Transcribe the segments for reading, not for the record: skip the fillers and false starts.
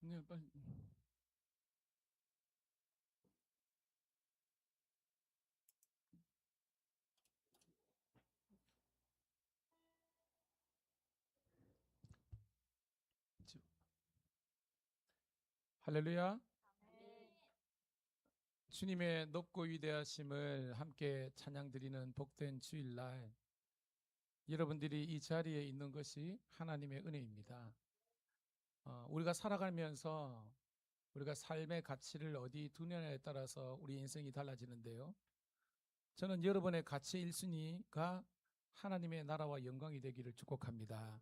네, 빨리. 할렐루야. 주님의 높고 위대하심을 함께 찬양드리는 복된 주일날, 여러분들이 이 자리에 있는 것이 하나님의 은혜입니다. 우리가 살아가면서 우리가 삶의 가치를 어디 두느냐에 따라서 우리 인생이 달라지는데요, 저는 여러분의 가치 1순위가 하나님의 나라와 영광이 되기를 축복합니다.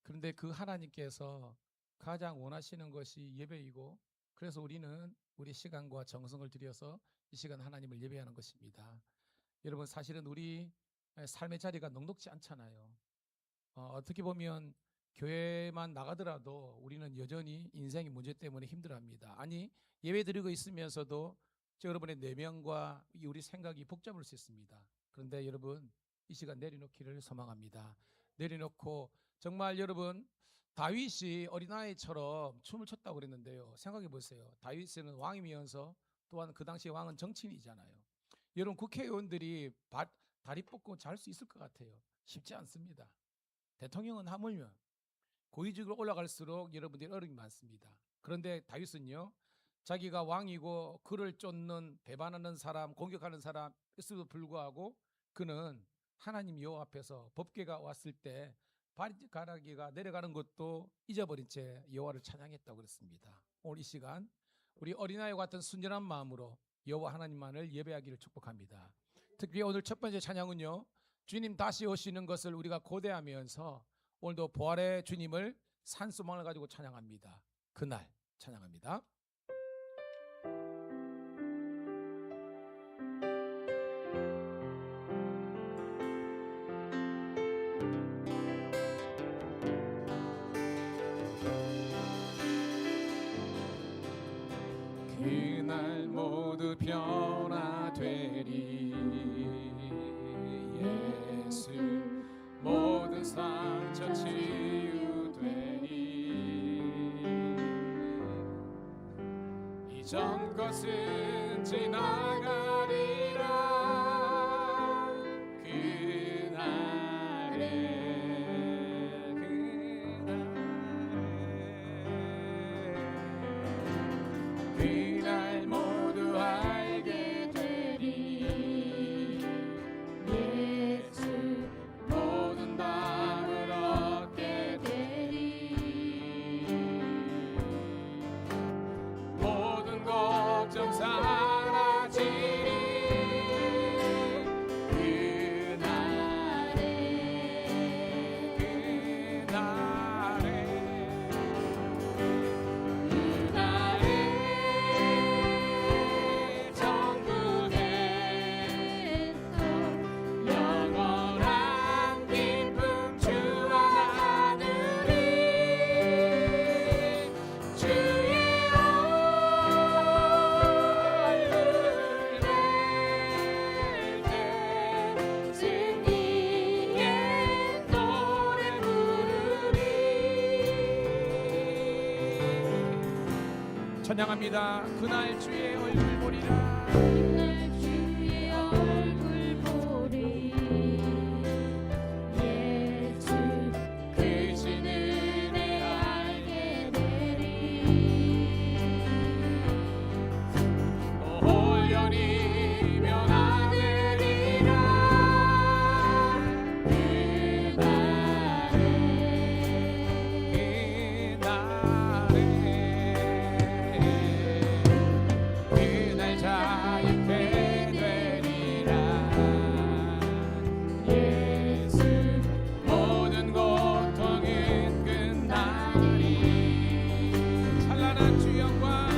그런데 그 하나님께서 가장 원하시는 것이 예배이고, 그래서 우리는 우리 시간과 정성을 들여서 이 시간 하나님을 예배하는 것입니다. 여러분, 사실은 우리 삶의 자리가 넉넉지 않잖아요. 어떻게 보면 교회만 나가더라도 우리는 여전히 인생의 문제 때문에 힘들어합니다. 아니, 예배 드리고 있으면서도 여러분의 내면과 우리 생각이 복잡할 수 있습니다. 그런데 여러분, 이 시간 내려놓기를 소망합니다. 내려놓고 정말 여러분, 다윗이 어린아이처럼 춤을 췄다고 그랬는데요, 생각해 보세요. 다윗은 왕이면서 또한 그 당시 왕은 정치인이잖아요. 여러분, 국회의원들이 다리 뻗고 잘 수 있을 것 같아요? 쉽지 않습니다. 대통령은 하물며 고위직으로 올라갈수록 여러분들이 어려움이 많습니다. 그런데 다윗은요, 자기가 왕이고 그를 쫓는 배반하는 사람, 공격하는 사람에도 불구하고 그는 하나님 여호와 앞에서 법궤가 왔을 때 발가락이가 내려가는 것도 잊어버린 채 여호와를 찬양했다고 그랬습니다. 오늘 이 시간 우리 어린아이와 같은 순전한 마음으로 여호와 하나님만을 예배하기를 축복합니다. 특히 오늘 첫 번째 찬양은요, 주님 다시 오시는 것을 우리가 고대하면서 오늘도 부활의 주님을 산소망을 가지고 찬양합니다. 그날 찬양합니다. 그날 모두 변화되리. 예수 모든 상처 치유되리. 이전 것은 지나가리라. 그날 모두 알게 되리. 예수 모든 답을 얻게 되리. 모든 걱정 사라지리. 찬양합니다. 그날 주의 얼굴 보리라. 그날 주의 얼굴 보리. 예수 크신 은혜 알게 되리. 올연히 변화되리라. 그날 자유케 되리라. 예수 모든 고통은 끝나리. 찬란한 주 영광,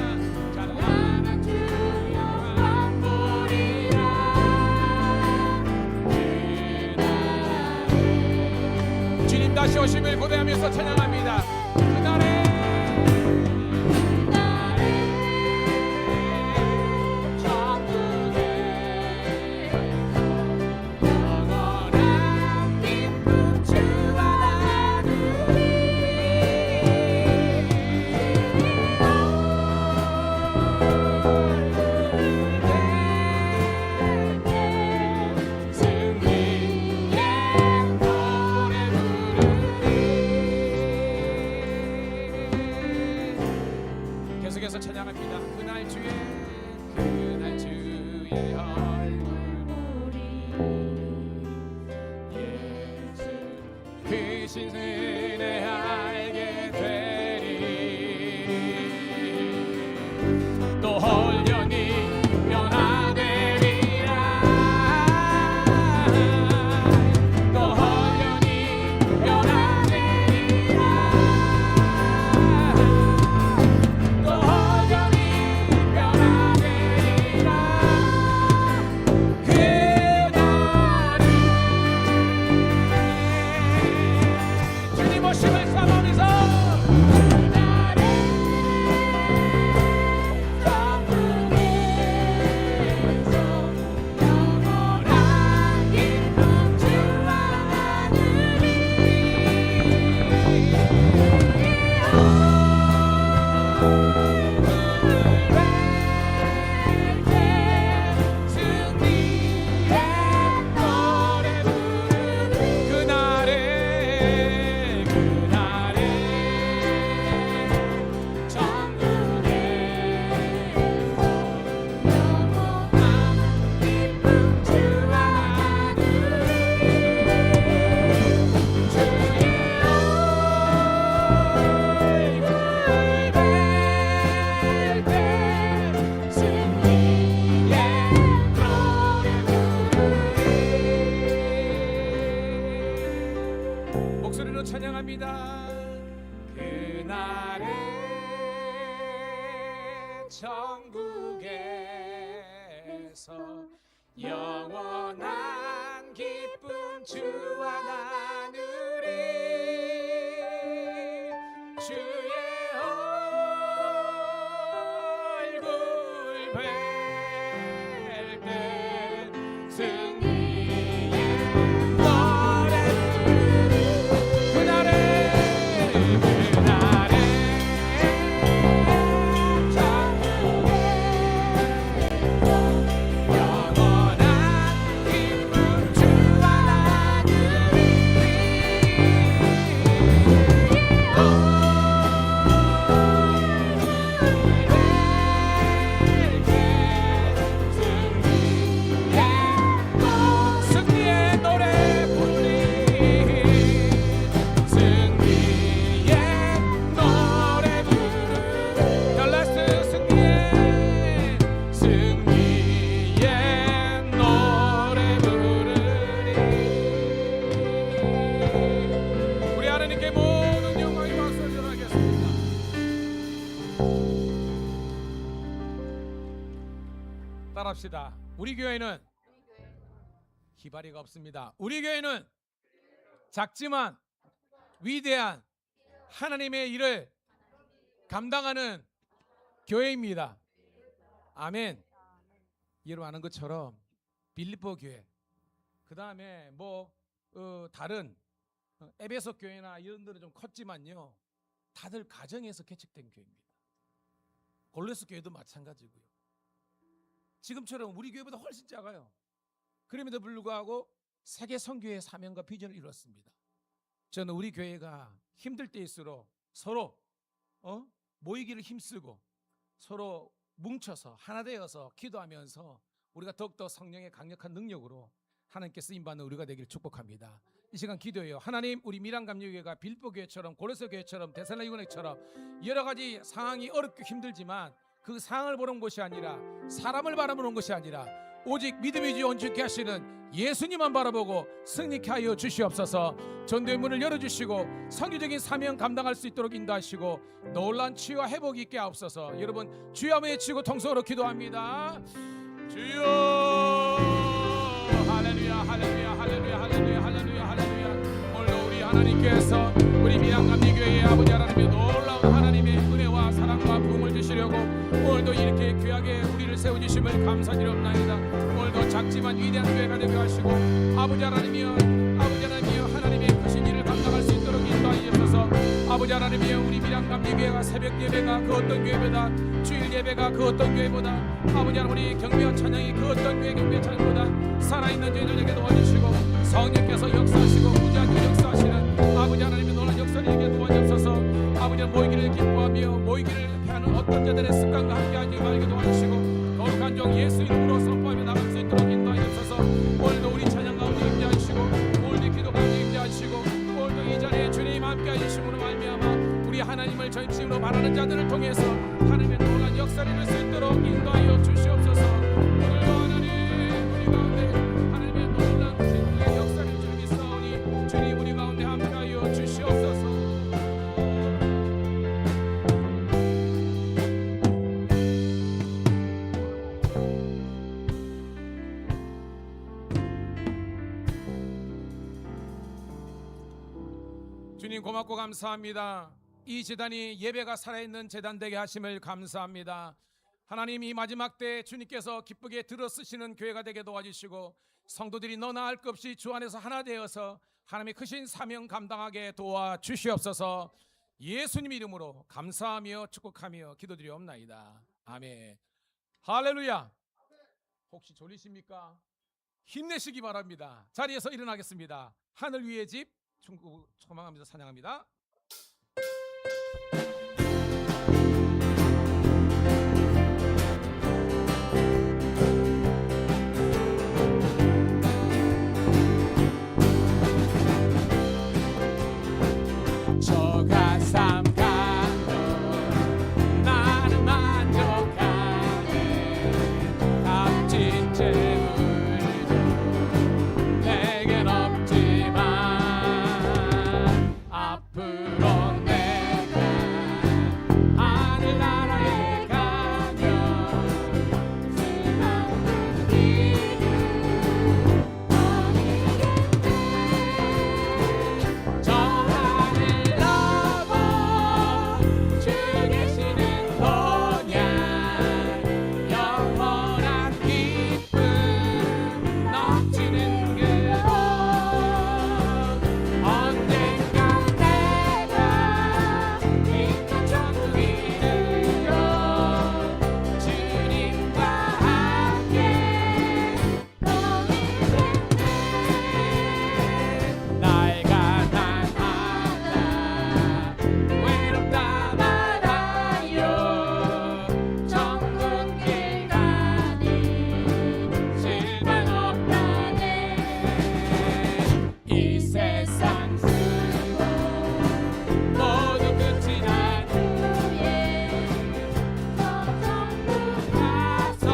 찬란한 주 영광 보리라. 그날에 주님 다시 오심을 고대하면서 찬양합니다. 그날에 이어서 찬양합니다. 그날 주의 얼굴 보리 예수 크신 은혜 알게 되리 또 홀연히 변화되리라 또 홀연히 변화되리라 또 홀연히 변화되리라 그날이 주님 오심을 사모하면서 목소리로 찬양합니다. 그날에 천국에서 영원한 기쁨 주와 나누리 주의 얼굴 뵐 때 승리의 노래 그날에 영원한 기쁨 주와 나누리 승리의 노래 부르리 승리의 노래 부르리 The last 승리의 노래 부르리 우리 하나님께 모든 영광의 박수를 전하겠습니다. 따라합시다. 우리 교회는 희바리가 없습니다. 우리 교회는 작지만 위대한 하나님의 일을 감당하는 교회입니다. 아멘. 여러분 아는 것처럼 빌립보 교회, 그 다음에 다른 에베소 교회나 이런 데는 좀 컸지만요, 다들 가정에서 개척된 교회입니다. 골로새 교회도 마찬가지고요. 지금처럼 우리 교회보다 훨씬 작아요. 그럼에도 불구하고 세계 선교의 사명과 비전을 이뤘습니다. 저는 우리 교회가 힘들 때일수록 서로 모이기를 힘쓰고 서로 뭉쳐서 하나 되어서 기도하면서 우리가 더욱더 성령의 강력한 능력으로 하나님께 쓰임받는 우리가 되기를 축복합니다. 이 시간 기도해요. 하나님, 우리 밀양감리교회가 빌립보 교회처럼 골로새 교회처럼 데살로니가 교회처럼 여러 가지 상황이 어렵고 힘들지만 그 상황을 보는 것이 아니라 사람을 바라보는 것이 아니라 오직 믿음이 주 온전케 하시는 예수님만 바라보고 승리케 하여 주시옵소서. 전도의 문을 열어주시고 선교적인 사명 감당할 수 있도록 인도하시고 놀라운 치유와 회복이 있게 하옵소서. 여러분 주여 한번 외치고 통성으로 기도합니다. 주여 할렐루야 할렐루야 할렐루야 할렐루야 할렐루야 할렐루야. 오늘도 우리 하나님께서 우리 밀양감리교회의 아버지 하나님의 놀라운 하나님의 은혜와 사랑과 부흥을 주시려고 오늘도 이렇게 귀하게 우리를 세워주심을 감사드리옵나이다. 오늘도 작지만 위대한 교회가 되게 하시고 아버지 하나님이여 하나님의 크신 일을 감당할 수 있도록 인도하시옵소서. 아버지 하나님이여 우리 밀양감리교회가 새벽 예배가 그 어떤 교회보다 주일 예배가 그 어떤 교회보다 아버지 하나님 우리 경배와 찬양이 그 어떤 교회 경배 찬양보다 살아있는 저희들에게 도와주시고 성령께서 역사하시고 무지하게 역사하시는 아버지 하나님의 놀라운 역사를 이게 도와주옵소서. 아버지 우리는 모이기를 기뻐하며 모이기를 피하는 어떤 자들의 습관과 함께하지 말게 도와주시고 거룩한 종 예수 이름으로 선포하며 나갈 수 있도록 인도하옵소서. 오늘도 우리 찬양 가운데 임재하시고 오늘도 기도 가운데 임재하시고 오늘도 이 자리에 주님 함께하심으로 말미암아 우리 하나님을 전심으로 바라는 자들을 통해서 하나님의 놀라운 역사를 이룰 수 있도록 인도하여 주시옵소서. 오늘도 하나님 우리 가운데 하나님의 놀라운 진리의 역사를 주님 믿사오니 주님 우리 가운데 함께하여 주시옵소서. 주님 고맙고 감사합니다. 이 제단이 예배가 살아있는 제단 되게 하심을 감사합니다. 하나님 이 마지막 때 주님께서 기쁘게 들어쓰시는 교회가 되게 도와주시고 성도들이 너나 할 것 없이 주 안에서 하나 되어서 하나님의 크신 사명 감당하게 도와주시옵소서. 예수님 이름으로 감사하며 축복하며 기도드리옵나이다. 아멘. 할렐루야. 혹시 졸리십니까? 힘내시기 바랍니다. 자리에서 일어나겠습니다. 하늘 위의 집 천국 소망하면서 찬양합니다. 저가 삼가도 나는 만족하네. 값진 재물도 내겐 없지만 앞으로 내가 하늘나라에 가면 수많은 길을 저 하늘 넘어 주 계시는 동양 영원한 기쁨 넘치는 그곳 언젠가 내가 빛난 천국 이르러 주님과 함께 나이가 난하다 외롭다 말아요. 천국 길 가니 실망 없다네. 이 세상 쓰고 모두 끝이 난 후에 저 천국 가서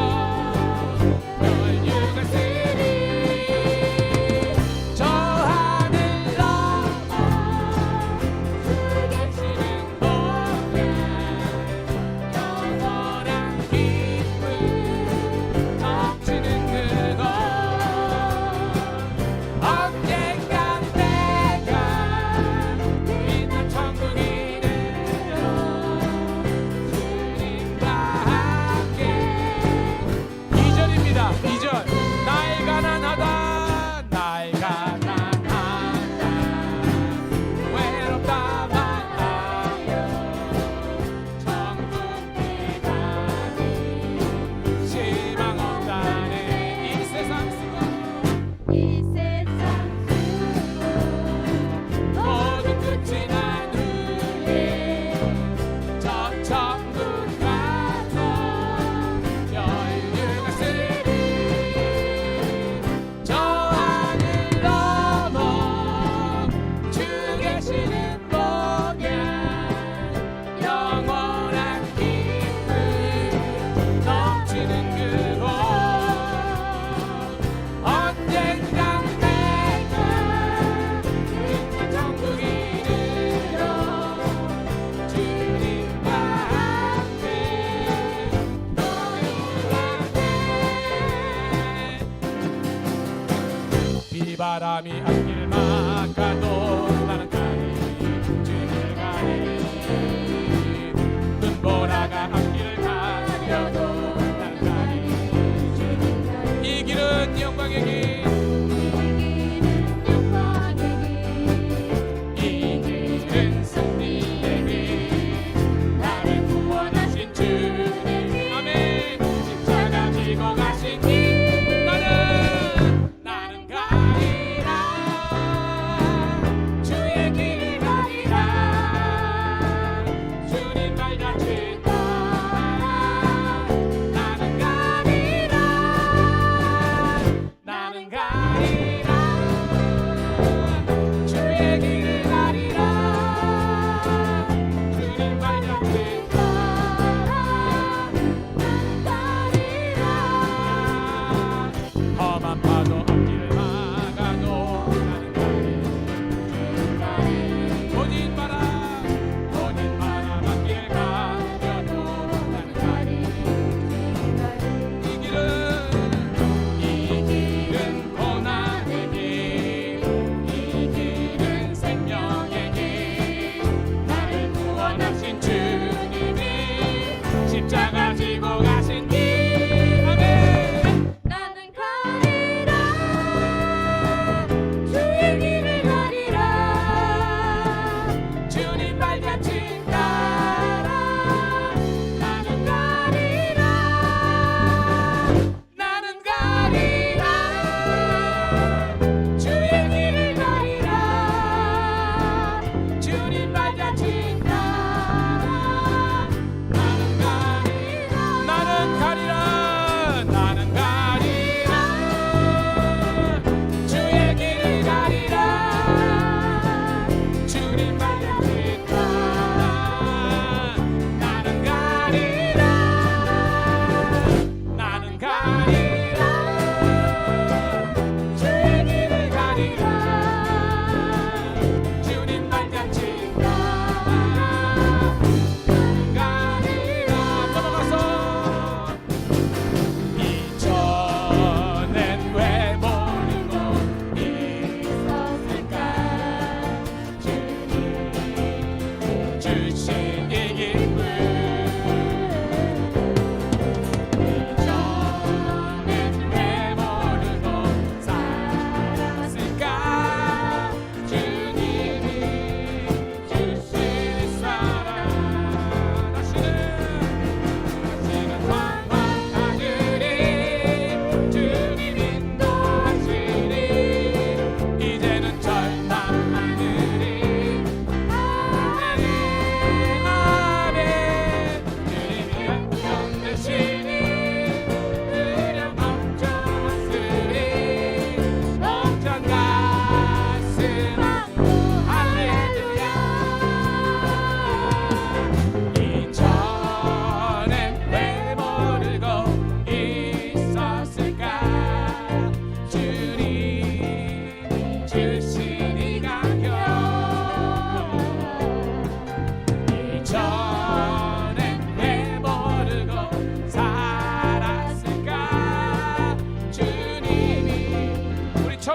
멸류가 쓰리. 저 하늘 넘어 주 계시는 동양 영원한 기쁨 넘치는 그곳 언젠가 내가 빛난 천국 이르러 주님과 함께. 2절입니다. 2절. 나의 가난하다 나의 가난하다 외롭다 말아요. 천국 길 가니 실망 없다네. 이 세상 쓰고 이 세상 쓰고 모두 끝이 난 후에 저 천국 가서 혈류가 쓰리. 저 하늘 넘어 주 계시는 동양 영원한 기쁨 넘치는 그곳 언젠가 내가 빛난 천국 이르러 주님과 함께 비바람이 앞길 막아도 나는 가리 주님을 가리. 눈보라가 앞길을 가려도 나는 가리 주님을 가리. 이 길은 영광의 길 이 길은 승리의 길 나를 구원하신 주님. 아멘. 십자가 지고 가신 길 나는 가리라.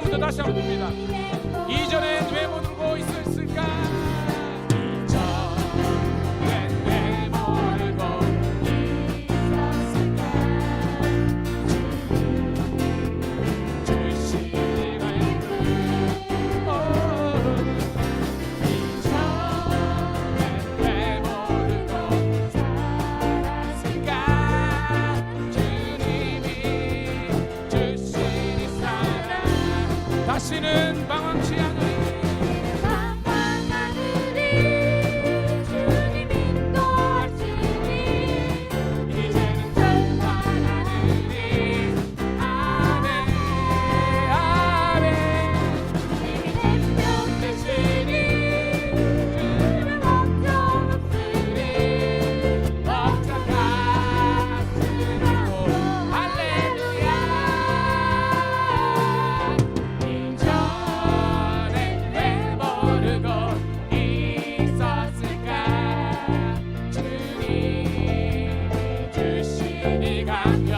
처음부터 다시 한번 봅니다. 이전엔 왜 못 울고 있었을까? 이전엔 왜 모르고 있었을까? 주시가 이전엔 왜 모르고 살았을까? 주님이 주시니 사랑 다시는 방황치 않으리 방황하느니 주님 인도하시니 이제는 평안하느니 아멘 아멘 내게 햇볕 되시니 주님의 걱정 없으니 걱정 가슴으로 할렐루야 이전엔 왜 모르고 있었을까 주님이 주시니 감격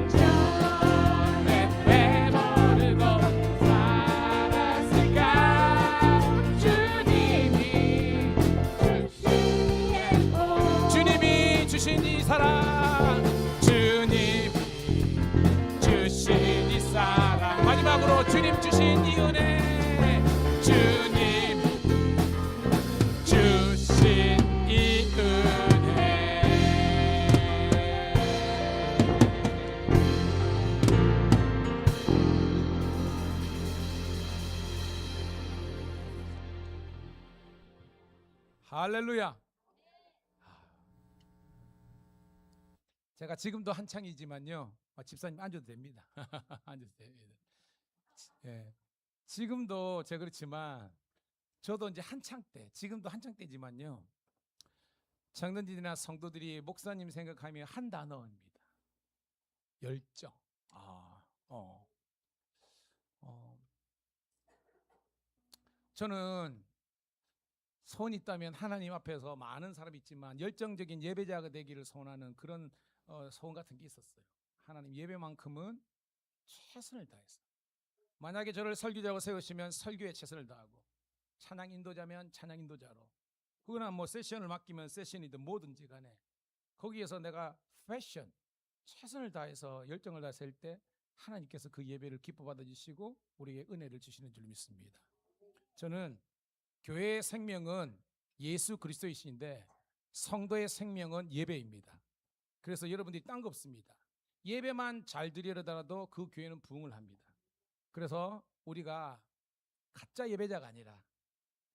이전엔 왜 모르고 살았을까 주님이 주신 이 사랑 주님이 주신 이 사랑 마지막으로 주님 주신 이 은혜 주님 주신 이 은혜 할렐루야. 제가 지금도 한창이지만요. 집사님 앉아도 됩니다. 앉아도 됩니다. 예. 지금도 제가 그렇지만 저도 이제 한창 때, 지금도 한창 때지만요. 청년들이나 성도들이 목사님 생각하면 한 단어입니다. 열정. 저는 소원이 있다면 하나님 앞에서 많은 사람이 있지만 열정적인 예배자가 되기를 소원하는 그런 소원 같은 게 있었어요. 하나님 예배만큼은 최선을 다해서 만약에 저를 설교자로 세우시면 설교에 최선을 다하고 찬양 인도자면 찬양 인도자로 그거나 뭐 세션을 맡기면 세션이든 뭐든지 간에 거기에서 내가 패션 최선을 다해서 열정을 다해서 할 때 하나님께서 그 예배를 기뻐 받아주시고 우리에게 은혜를 주시는 줄 믿습니다. 저는 교회의 생명은 예수 그리스도이신데 성도의 생명은 예배입니다. 그래서 여러분들이 딴 거 없습니다. 예배만 잘 드리려다가도 그 교회는 부흥을 합니다. 그래서 우리가 가짜 예배자가 아니라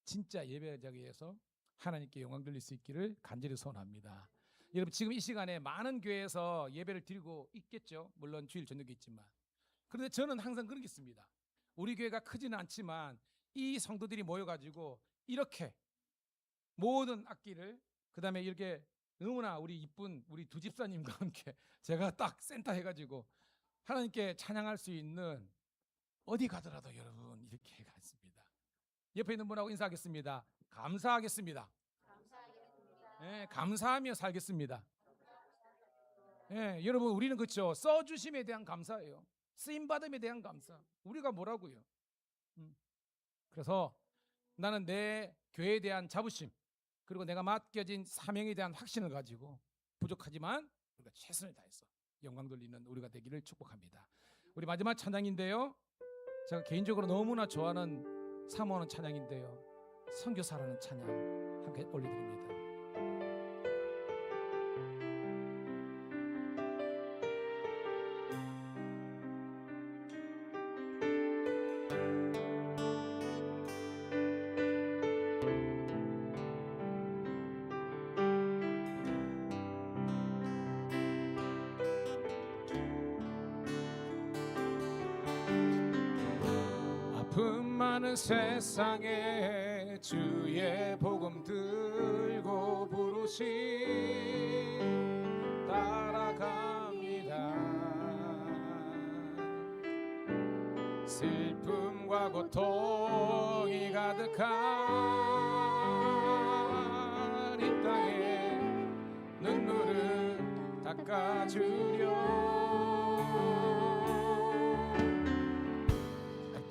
진짜 예배자가 위해서 하나님께 영광 돌릴 수 있기를 간절히 소원합니다. 여러분 지금 이 시간에 많은 교회에서 예배를 드리고 있겠죠. 물론 주일 저녁에 있지만. 그런데 저는 항상 그런 게 있습니다. 우리 교회가 크지는 않지만 이 성도들이 모여가지고 이렇게 모든 악기를 그 다음에 이렇게 너무나 우리 이쁜 우리 두 집사님과 함께 제가 딱 센터 해가지고 하나님께 찬양할 수 있는 어디 가더라도 여러분 이렇게 갔습니다. 옆에 있는 분하고 인사하겠습니다. 감사하겠습니다. 네, 감사하며 살겠습니다. 네, 여러분 우리는 그렇죠. 써주심에 대한 감사예요. 쓰임받음에 대한 감사. 우리가 뭐라고요? 그래서 나는 내 교회에 대한 자부심 그리고 내가 맡겨진 사명에 대한 확신을 가지고 부족하지만 우리가 최선을 다해서 영광 돌리는 우리가 되기를 축복합니다. 우리 마지막 찬양인데요. 제가 개인적으로 너무나 좋아하는 사모하는 찬양인데요. 선교사라는 찬양 함께 올려드립니다. 아픔 많은 세상에 주의 복음 들고 부르시 따라갑니다. 슬픔과 고통이 가득한 이 땅에 눈물을 닦아주려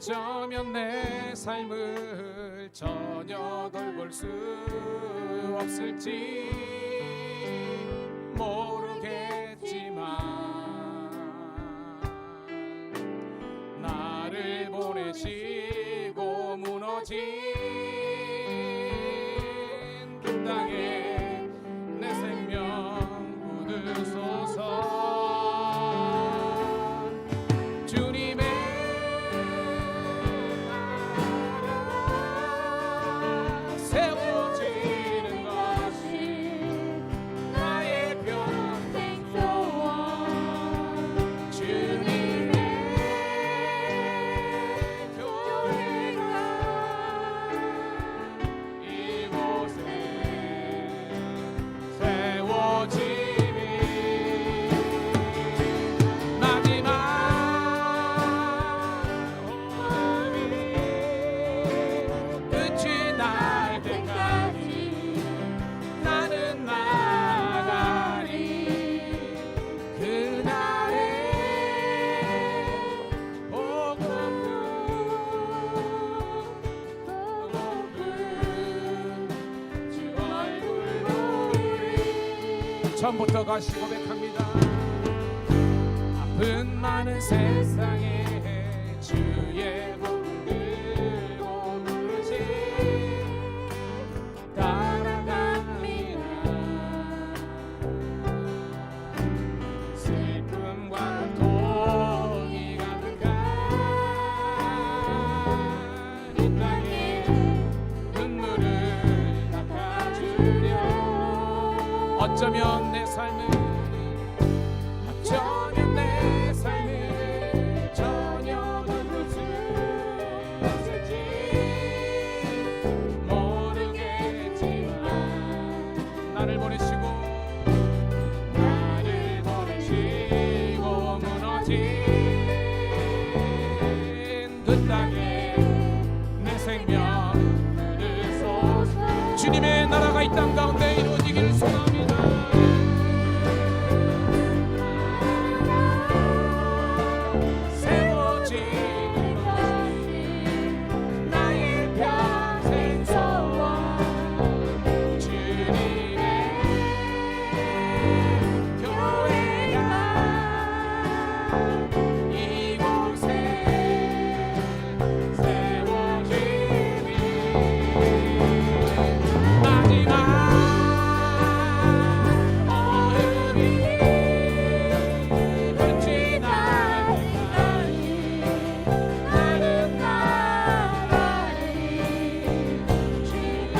어쩌면 내 삶을 전혀 돌볼 수 없을지 모르겠지만 나를 보내시고 무너진 그 땅에 내 생명 묻으소서. 주님의 나라 세워지는 것이 나의 평생 소원. 주님의 교회가 이곳에 세워지니 마지막 끝이 날 때까지 나는 나가리. 그날의 복음은 주 얼굴 보리. 처음부터 다시 고백합니다. 아픈 많은 세상에 주의 복음 들고 부르시 따라갑니다. 슬픔과 고통이 가득한 이 땅에 눈물을 닦아주려. 어쩌면 내 삶을 어쩌면 내 삶을 전혀 돌볼 수 없을지 모르겠지만 나를 보내시고 무너진 그 땅에 내 생명 묻으소서. 주님의 나라가 이 땅 가운데 이루어지기를 소망합니다. 세워지는 것이 나의 평생 소원. 주님의 교회가 이곳에 세워지니 마지막 어음이 끝이 날 때까지 나는 나가리. 주님의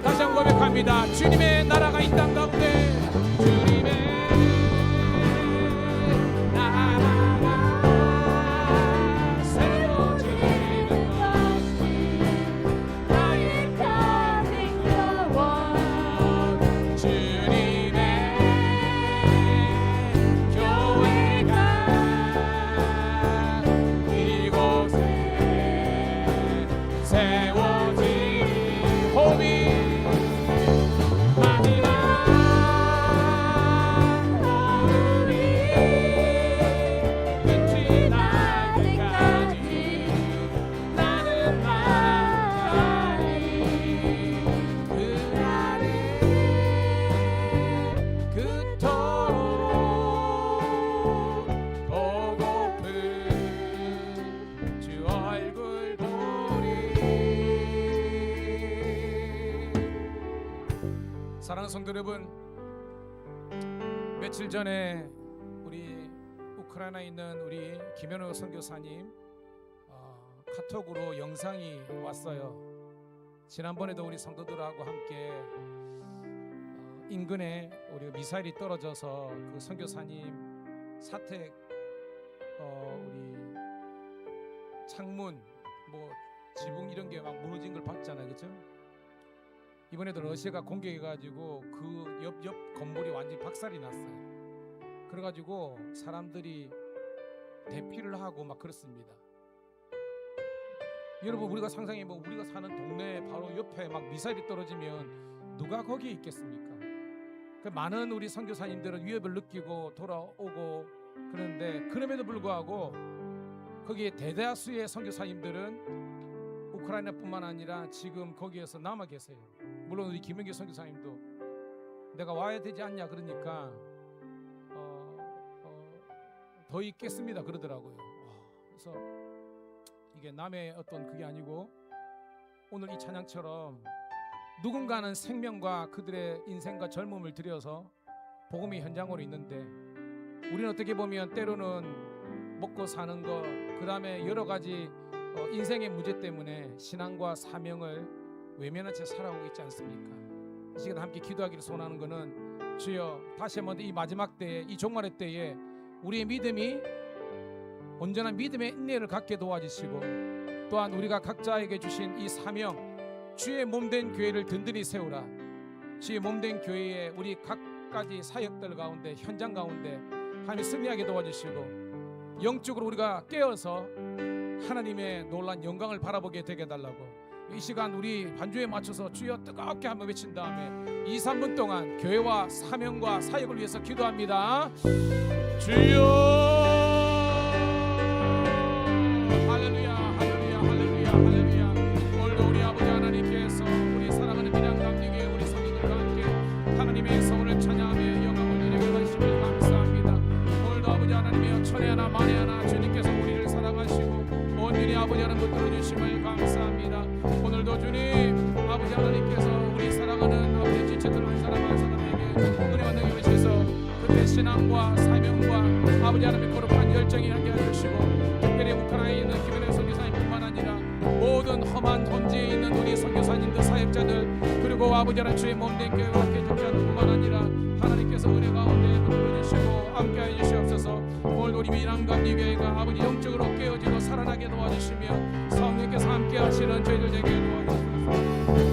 다시 한번 고백합니다. 주님의 나라가 이 땅 가운데 주님의 나라가 세워지는 것이 나의 평생 소원. 주님의 교회가 이곳에 세워지니 호흡이 마지막 호흡이 끝이 날 때까지 나는 나가리. 그날에 그토록 보고픈 주 얼굴 보리. 사랑하는 성도 여러분, 며칠 전에 우리 우크라이나에 있는 우리 김현우 선교사님 카톡으로 영상이 왔어요. 지난번에도 우리 성도들하고 함께 인근에 우리 미사일이 떨어져서 그 선교사님 사택 우리 창문 뭐 지붕 이런 게 막 무너진 걸 봤잖아요, 그렇죠? 이번에도 러시아가 공격해가지고 그 옆 건물이 완전히 박살이 났어요. 그래가지고 사람들이 대피를 하고 막 그렇습니다. 여러분, 우리가 상상해보면 우리가 사는 동네 바로 옆에 막 미사일이 떨어지면 누가 거기에 있겠습니까? 그 많은 우리 선교사님들은 위협을 느끼고 돌아오고 그런데 그럼에도 불구하고 거기에 대다수의 선교사님들은 우크라이나뿐만 아니라 지금 거기에서 남아 계세요. 물론 우리 김영기 선교사님도 내가 와야 되지 않냐 그러니까 더 있겠습니다 그러더라고요. 그래서 이게 남의 어떤 그게 아니고 오늘 이 찬양처럼 누군가는 생명과 그들의 인생과 젊음을 들여서 복음의 현장으로 있는데 우리는 어떻게 보면 때로는 먹고 사는 것 그 다음에 여러 가지 인생의 문제 때문에 신앙과 사명을 외면한 채 살아오고 있지 않습니까? 이 시간 함께 기도하기를 소원하는 것은 주여 다시 한번 이 마지막 때에 이 종말의 때에 우리의 믿음이 온전한 믿음의 인내를 갖게 도와주시고 또한 우리가 각자에게 주신 이 사명 주의 몸된 교회를 든든히 세우라. 주의 몸된 교회에 우리 각가지 사역들 가운데 현장 가운데 하나님 승리하게 도와주시고 영적으로 우리가 깨어서 하나님의 놀란 영광을 바라보게 되게 해달라고 이 시간 우리 반주에 맞춰서 주여 뜨겁게 한번 외친 다음에 2, 3분 동안 교회와 사명과 사역을 위해서 기도합니다. 주여 할렐루야 할렐루야 할렐루야 할렐루야. 오늘도 우리 아버지 하나님께서 우리 사랑하는 미량감리교회 우리 성도들과 함께 하나님의 성을 찬양하며 영광을 드리게 하심을 감사합니다. 오늘도 아버지 하나님이여 천에 하나 만에 하나 주님께서 우리를 사랑하시고 온전히 아버지 하나님 붙들어 주심을 감사합니다. 오늘도 주님 아버지 하나님께서 우리 사랑하는 아버지 지체들 한 사람 한 사람에게 은혜와 능력을 주셔서 그들의 신앙과 사명과 아버지 하나님의 거룩한 열정이 함께 해주시고 특별히 우크라이나에 있는 김은혜 선교사님뿐만 아니라 모든 험한 혼지에 있는 우리 선교사님들 사역자들 그리고 아버지 하나님 주의 몸된 교회와 함께 함께하는 뿐만 아니라 하나님께서 은혜 가운데 붙들어 주시고 함께해 주시옵소서. 오늘 우리 미남감리교회가 아버지 영적으로 깨어지고 살아나게 도와주시며 성령께서 함께 하시는 저희들 되게 도와주시옵소서.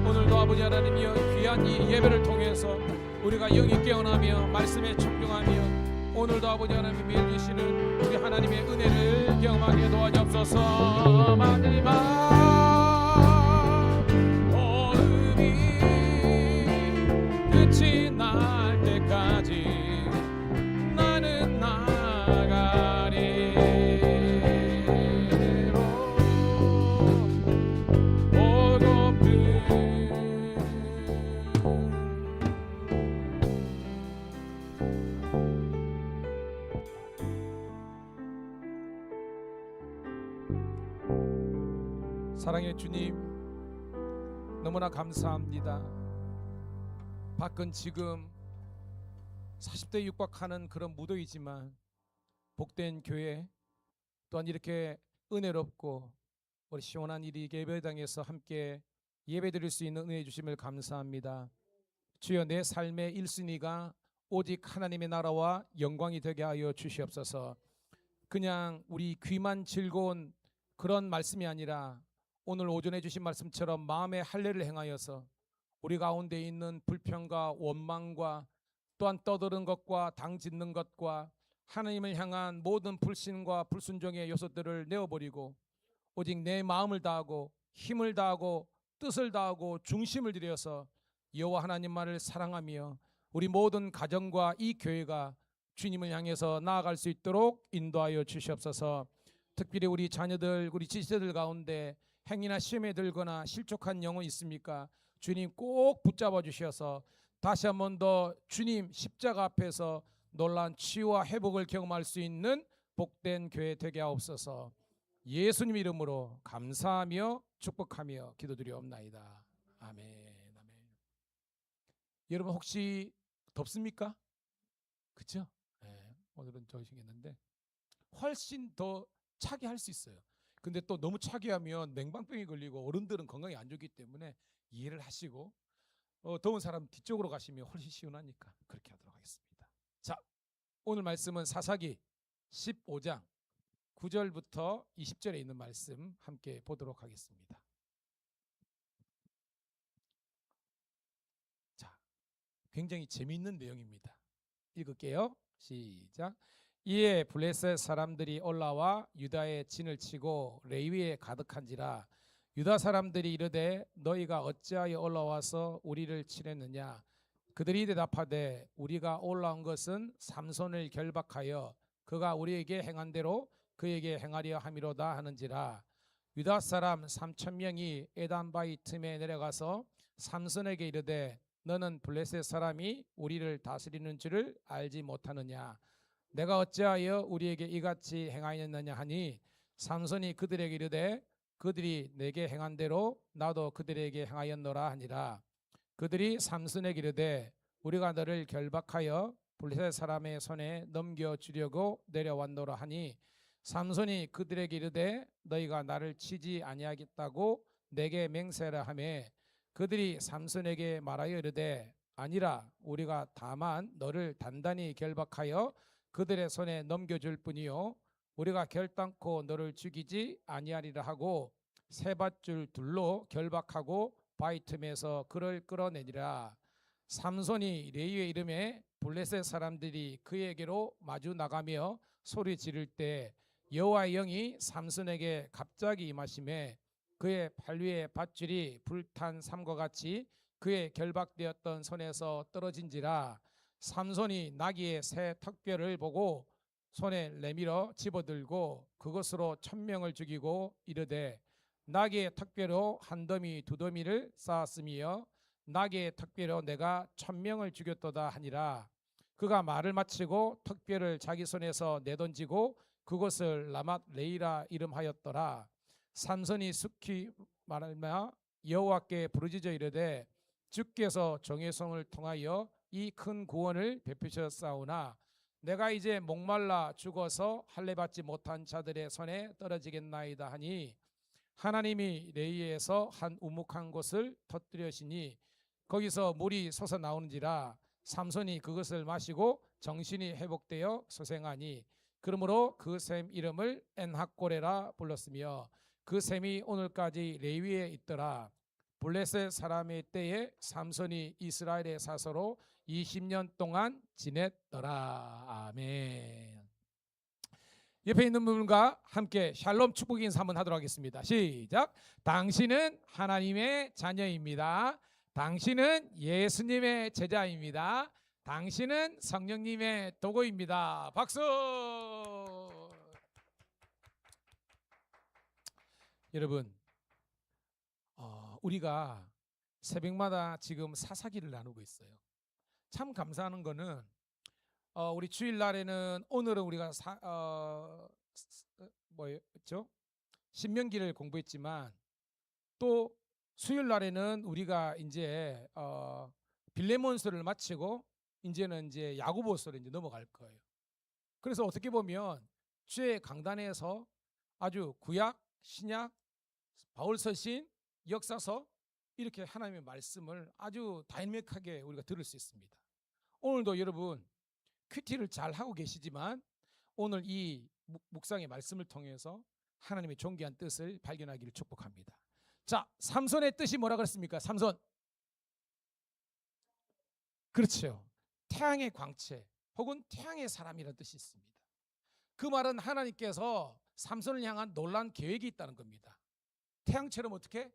오늘도 아버지 하나님이여 귀한 이 예배를 통해서 우리가 영이 깨어나며 말씀에 청중하며 오늘도 아버지 하나님이 매일 주시는 우리 하나님의 은혜를 경험하게 도와주옵소서. 마지막 어음이 끝이 날 때까지 나는 나가리 사랑의 주님 너무나 감사합니다. 밖은 지금 40대 육박하는 그런 무더위지만 복된 교회 또한 이렇게 은혜롭고 우리 시원한 이 예배당에서 함께 예배드릴 수 있는 은혜 주심을 감사합니다. 주여 내 삶의 1순위가 오직 하나님의 나라와 영광이 되게 하여 주시옵소서. 그냥 우리 귀만 즐거운 그런 말씀이 아니라 오늘 오전에 주신 말씀처럼 마음의 할례를 행하여서 우리 가운데 있는 불평과 원망과 또한 떠드는 것과 당짓는 것과 하나님을 향한 모든 불신과 불순종의 요소들을 내어버리고 오직 내 마음을 다하고 힘을 다하고 뜻을 다하고 중심을 들여서 여호와 하나님만을 사랑하며 우리 모든 가정과 이 교회가 주님을 향해서 나아갈 수 있도록 인도하여 주시옵소서. 특별히 우리 자녀들 우리 지체들 가운데 행위나 시험에 들거나 실족한 영혼 있습니까? 주님 꼭 붙잡아 주셔서 다시 한 번 더 주님 십자가 앞에서 놀란 치유와 회복을 경험할 수 있는 복된 교회 되게 하옵소서. 예수님 이름으로 감사하며 축복하며 기도드리옵나이다. 아멘. 여러분 혹시 덥습니까? 그렇죠? 오늘은 저시겠는데 훨씬 더 차게 할 수 있어요. 근데 또 너무 차게 하면 냉방병이 걸리고 어른들은 건강에 안 좋기 때문에 이해를 하시고 더운 사람 뒤쪽으로 가시면 훨씬 시원하니까 그렇게 하도록 하겠습니다. 자, 오늘 말씀은 사사기 15장 9절부터 20절에 있는 말씀 함께 보도록 하겠습니다. 자, 굉장히 재미있는 내용입니다. 읽을게요. 시작. 이에 블레셋 사람들이 올라와 유다의 진을 치고 레위에 가득한지라. 유다 사람들이 이르되 너희가 어찌하여 올라와서 우리를 치렸느냐. 그들이 대답하되 우리가 올라온 것은 삼손을 결박하여 그가 우리에게 행한 대로 그에게 행하려 함이로다 하는지라. 유다 사람 3,000명이 에단바위 틈에 내려가서 삼손에게 이르되 너는 블레셋 사람이 우리를 다스리는 줄을 알지 못하느냐. 내가 어찌하여 우리에게 이같이 행하였느냐 하니 삼손이 그들에게 이르되 그들이 내게 행한 대로 나도 그들에게 행하였노라 하니라. 그들이 삼손에게 이르되 우리가 너를 결박하여 블레셋 사람의 손에 넘겨주려고 내려왔노라 하니 삼손이 그들에게 이르되 너희가 나를 치지 아니하겠다고 내게 맹세하라 하매 그들이 삼손에게 말하여 이르되 아니라 우리가 다만 너를 단단히 결박하여 그들의 손에 넘겨줄 뿐이요 우리가 결단코 너를 죽이지 아니하리라 하고 세 밧줄 둘로 결박하고 바위 틈에서 그를 끌어내니라. 삼손이 레위의 이름에 블레셋 사람들이 그에게로 마주 나가며 소리 지를 때 여호와의 영이 삼손에게 갑자기 임하심에 그의 팔 위에 밧줄이 불탄 삼과 같이 그의 결박되었던 손에서 떨어진지라. 삼손이 나귀의 새 턱뼈를 보고 손에 내밀어 집어들고 그것으로 1,000명을 죽이고 이르되 나귀의 턱뼈로 한 더미 두 더미를 쌓았으며 나귀의 턱뼈로 내가 1,000명을 죽였도다 하니라. 그가 말을 마치고 턱뼈를 자기 손에서 내던지고 그것을 라맛 레이라 이름하였더라. 삼손이 숙히 말하며 여호와께 부르짖어 이르되 주께서 종의 손을 통하여 이 큰 구원을 베푸셨사오나 내가 이제 목말라 죽어서 할례 받지 못한 자들의 손에 떨어지겠나이다 하니 하나님이 레위에서 한 우묵한 곳을 터뜨리시니 거기서 물이 솟아 나오는지라. 삼손이 그것을 마시고 정신이 회복되어 소생하니 그러므로 그 샘 이름을 엔학고레라 불렀으며 그 샘이 오늘까지 레위에 있더라. 블레셋 사람의 때에 삼손이 이스라엘의 사서로 20년 동안 지냈더라. 아멘. 옆에 있는 분과 함께 샬롬 축복 인사 한번 하도록 하겠습니다. 시작. 당신은 하나님의 자녀입니다. 당신은 예수님의 제자입니다. 당신은 성령님의 도구입니다. 박수. 여러분, 우리가 새벽마다 지금 사사기를 나누고 있어요. 참 감사하는 거는 우리 주일날에는 오늘은 우리가 뭐였죠? 신명기를 공부했지만 또 수요일날에는 우리가 이제 빌레몬서를 마치고 이제는 이제 야고보서로 이제 넘어갈 거예요. 그래서 어떻게 보면 주의 강단에서 아주 구약, 신약, 바울서신, 역사서 이렇게 하나님의 말씀을 아주 다이내믹하게 우리가 들을 수 있습니다. 오늘도 여러분 큐티를 잘 하고 계시지만 오늘 이 묵상의 말씀을 통해서 하나님의 존귀한 뜻을 발견하기를 축복합니다. 자, 삼손의 뜻이 뭐라 그랬습니까? 삼손. 그렇죠. 태양의 광채 혹은 태양의 사람이라는 뜻이 있습니다. 그 말은 하나님께서 삼손을 향한 놀라운 계획이 있다는 겁니다. 태양처럼 어떻게?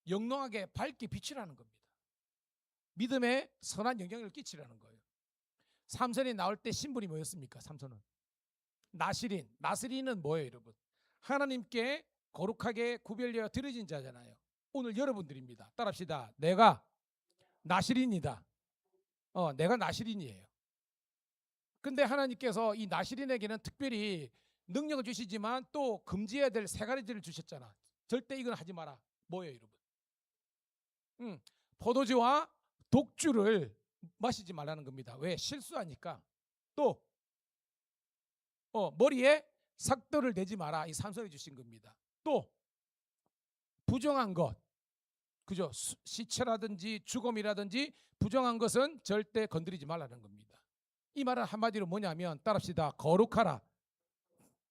영롱하게 밝게 비치라는 겁니다. 믿음에 선한 영향을 끼치라는 거예요. 삼손이 나올 때 신분이 뭐였습니까? 삼손은 나시린. 나시린은 뭐예요, 여러분? 하나님께 거룩하게 구별되어 드려진 자잖아요. 오늘 여러분들입니다. 따라합시다. 내가 나시린이다. 내가 나시린이에요. 근데 하나님께서 이 나시린에게는 특별히 능력을 주시지만 또 금지해야 될 세 가지를 주셨잖아. 절대 이건 하지 마라. 뭐예요, 여러분? 포도주와 독주를 마시지 말라는 겁니다. 왜? 실수하니까. 또 머리에 삭도를 내지 마라. 이 삼손이 주신 겁니다. 또 부정한 것, 그죠? 시체라든지 죽음이라든지 부정한 것은 절대 건드리지 말라는 겁니다. 이 말은 한마디로 뭐냐면 따라합시다. 거룩하라.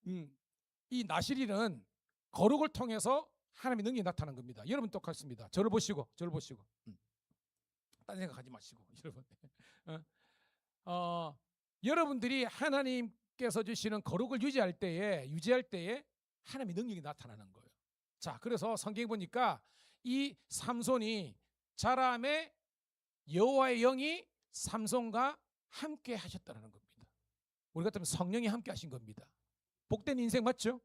이 나시린은 거룩을 통해서 하나님의 능력이 나타난 겁니다. 여러분 똑같습니다. 저를 보시고 딴 생각하지 마시고 여러분. 여러분들이 하나님께서 주시는 거룩을 유지할 때에 하나님의 능력이 나타나는 거예요. 자, 그래서 성경에 보니까 이 삼손이 자람에 여호와의 영이 삼손과 함께 하셨다는 겁니다. 우리 같으면 성령이 함께 하신 겁니다. 복된 인생 맞죠?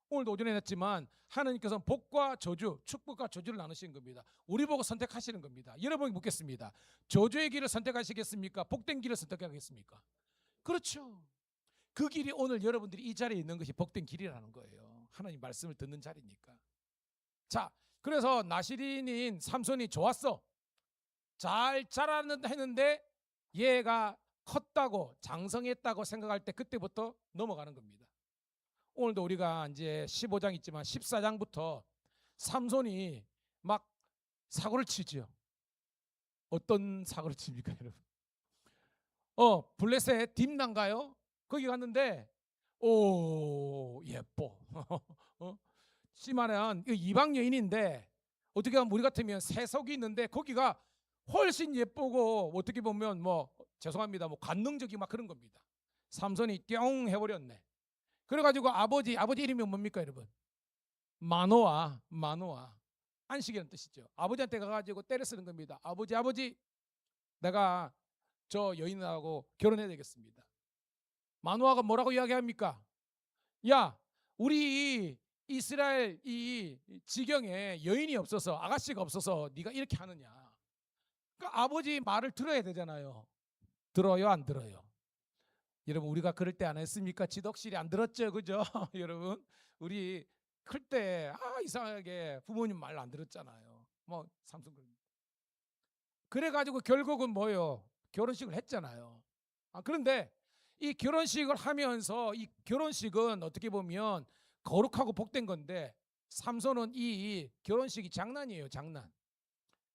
오늘도 오전에 했지만 하나님께서는 복과 저주, 축복과 저주를 나누시는 겁니다. 우리 보고 선택하시는 겁니다. 여러분이 묻겠습니다. 저주의 길을 선택하시겠습니까? 복된 길을 선택하겠습니까? 그렇죠. 그 길이 오늘 여러분들이 이 자리에 있는 것이 복된 길이라는 거예요. 하나님 말씀을 듣는 자리니까. 자, 그래서 나시린인 삼손이 좋았어. 잘 자랐는데 했는데 얘가 컸다고 장성했다고 생각할 때 그때부터 넘어가는 겁니다. 오늘도 우리가 이제 15장 있지만 14장부터 삼손이 막 사고를 치죠. 어떤 사고를 칩니까, 여러분? 블레셋 딥난가요? 거기 갔는데 오 예뻐. 심하면 이방 여인인데 어떻게 하면 우리 같으면 세석이 있는데 거기가 훨씬 예쁘고 어떻게 보면 뭐 죄송합니다 뭐 관능적이 막 그런 겁니다. 삼손이 뿅 해버렸네. 그래가지고 아버지 이름이 뭡니까 여러분? 마노아. 안식이라는 뜻이죠. 아버지한테 가가지고 때려 쓰는 겁니다. 아버지 내가 저 여인하고 결혼해야 되겠습니다. 마노아가 뭐라고 이야기합니까? 야, 우리 이스라엘 이 지경에 여인이 없어서 아가씨가 없어서 네가 이렇게 하느냐. 그러니까 아버지 말을 들어야 되잖아요. 들어요 안 들어요? 여러분 우리가 그럴 때 안 했습니까? 지독실이 안 들었죠, 그죠? 여러분 우리 클 때 이상하게 부모님 말 안 들었잖아요. 뭐 삼성 그래가지고 결국은 뭐예요? 결혼식을 했잖아요. 그런데 이 결혼식을 하면서 이 결혼식은 어떻게 보면 거룩하고 복된 건데 삼손은 이 결혼식이 장난이에요, 장난.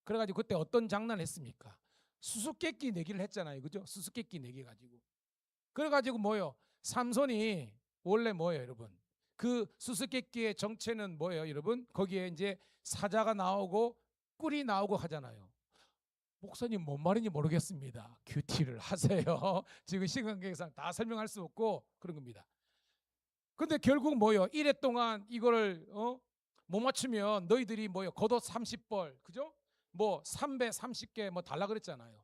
그래가지고 그때 어떤 장난을 했습니까? 수수께끼 내기를 했잖아요, 그죠? 수수께끼 내기 가지고. 그래가지고 뭐예요? 삼손이 원래 뭐예요, 여러분? 그 수수께끼의 정체는 뭐예요, 여러분? 거기에 이제 사자가 나오고 꿀이 나오고 하잖아요. 목사님 뭔 말인지 모르겠습니다. 큐티를 하세요. 지금 시간 관계상 다 설명할 수 없고 그런 겁니다. 근데 결국 뭐예요? 1회 동안 이거를 못 맞추면 너희들이 뭐예요? 겉옷 30벌, 그죠? 뭐 330개 뭐 달라 그랬잖아요.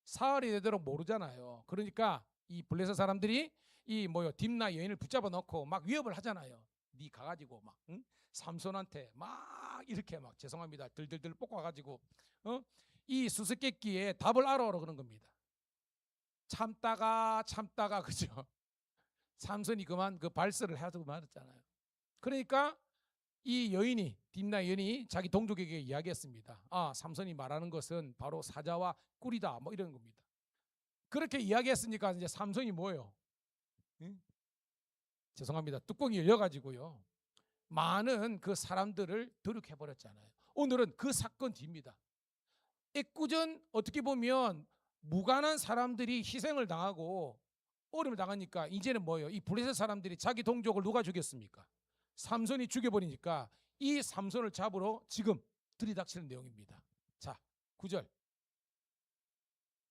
사흘이 되도록 모르잖아요. 그러니까 이 블레셋 사람들이 이 뭐요 딥나 여인을 붙잡아 놓고 막 위협을 하잖아요. 네 가가지고 막 삼손한테 막 이렇게 막 죄송합니다 들들들 볶아가지고 이 수수께끼에 답을 알아오라 그런 겁니다. 참다가 그죠? 삼손이 그만 그 발설을 하고 말았잖아요. 그러니까 이 여인이 딥나 여인이 자기 동족에게 이야기했습니다. 삼손이 말하는 것은 바로 사자와 꿀이다 뭐 이런 겁니다. 그렇게 이야기했으니까 이제 삼손이 뭐예요? 죄송합니다. 뚜껑이 열려가지고요. 많은 그 사람들을 도륙해버렸잖아요. 오늘은 그 사건 뒤입니다. 애꿎은 어떻게 보면 무관한 사람들이 희생을 당하고 어려움을 당하니까 이제는 뭐예요? 이 블레셋 사람들이 자기 동족을 누가 죽였습니까? 삼손이 죽여버리니까 이 삼손을 잡으러 지금 들이닥치는 내용입니다. 자, 9절.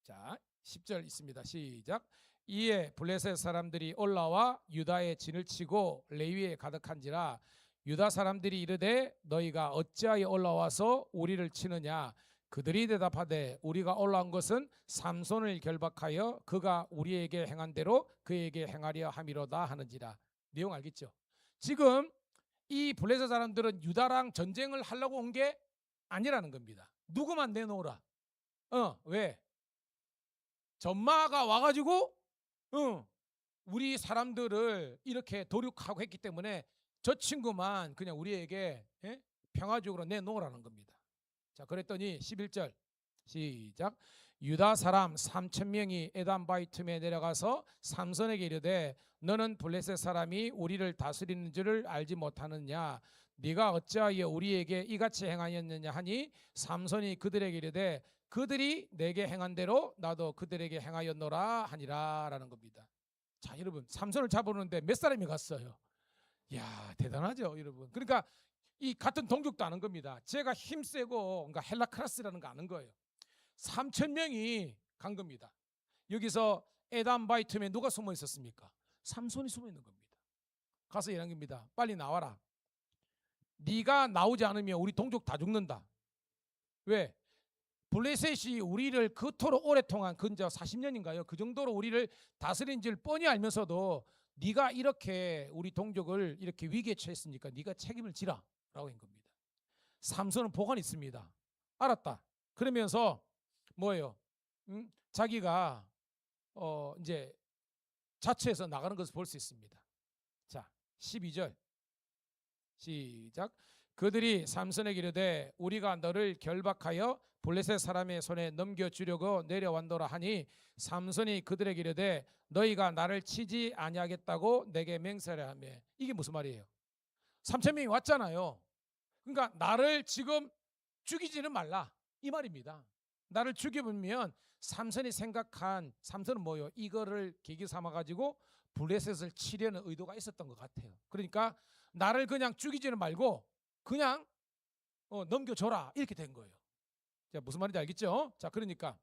자, 10절 있습니다. 시작. 이에 블레셋 사람들이 올라와 유다의 진을 치고 레위에 가득한지라 유다 사람들이 이르되 너희가 어찌하여 올라와서 우리를 치느냐. 그들이 대답하되 우리가 올라온 것은 삼손을 결박하여 그가 우리에게 행한 대로 그에게 행하려 함이로다 하는지라. 내용 알겠죠? 지금 이 블레셋 사람들은 유다랑 전쟁을 하려고 온 게 아니라는 겁니다. 누구만 내놓으라. 왜? 전마가 와가지고 우리 사람들을 이렇게 도륙하고 했기 때문에 저 친구만 그냥 우리에게 평화적으로 내놓으라는 겁니다. 자, 그랬더니 11절 시작. 유다 사람 3,000명이 에담바이툼에 내려가서 삼손에게 이르되 너는 블레셋 사람이 우리를 다스리는 줄을 알지 못하느냐 네가 어찌하여 우리에게 이같이 행하였느냐 하니 삼손이 그들에게 이르되 그들이 내게 행한 대로 나도 그들에게 행하였노라 하니라라는 겁니다. 자, 여러분, 삼손을 잡으는데 몇 사람이 갔어요? 야, 대단하죠, 여러분. 그러니까 이 같은 동족도 아는 겁니다. 제가 힘세고 그러니까 헬라크라스라는 거 아는 거예요. 3,000명이 간 겁니다. 여기서 에담바이툼에 누가 숨어 있었습니까? 삼손이 숨어 있는 겁니다. 가서 이런 겁니다. 빨리 나와라. 네가 나오지 않으면 우리 동족 다 죽는다. 왜? 블레셋이 우리를 그토록 오랫동안 근저 40년인가요? 그 정도로 우리를 다스린 줄 뻔히 알면서도 네가 이렇게 우리 동족을 이렇게 위기에 처했으니까 네가 책임을 지라 라고 한 겁니다. 삼손은 보관이 있습니다. 알았다. 그러면서 뭐예요? 자기가 이제 자처해서 나가는 것을 볼 수 있습니다. 자, 12절 시작. 그들이 삼손에게 이르되 우리가 너를 결박하여 블레셋 사람의 손에 넘겨주려고 내려왔노라 하니 삼손이 그들에게 이르되 너희가 나를 치지 아니하겠다고 내게 맹세하라 하며. 이게 무슨 말이에요? 3,000명이 왔잖아요. 그러니까 나를 지금 죽이지는 말라 이 말입니다. 나를 죽여보면 삼손이 생각한, 삼손은 뭐요? 이거를 계기 삼아 가지고 블레셋을 치려는 의도가 있었던 것 같아요. 그러니까 나를 그냥 죽이지는 말고 그냥 넘겨줘라 이렇게 된 거예요. 자, 무슨 말인지 알겠죠? 자, 그러니까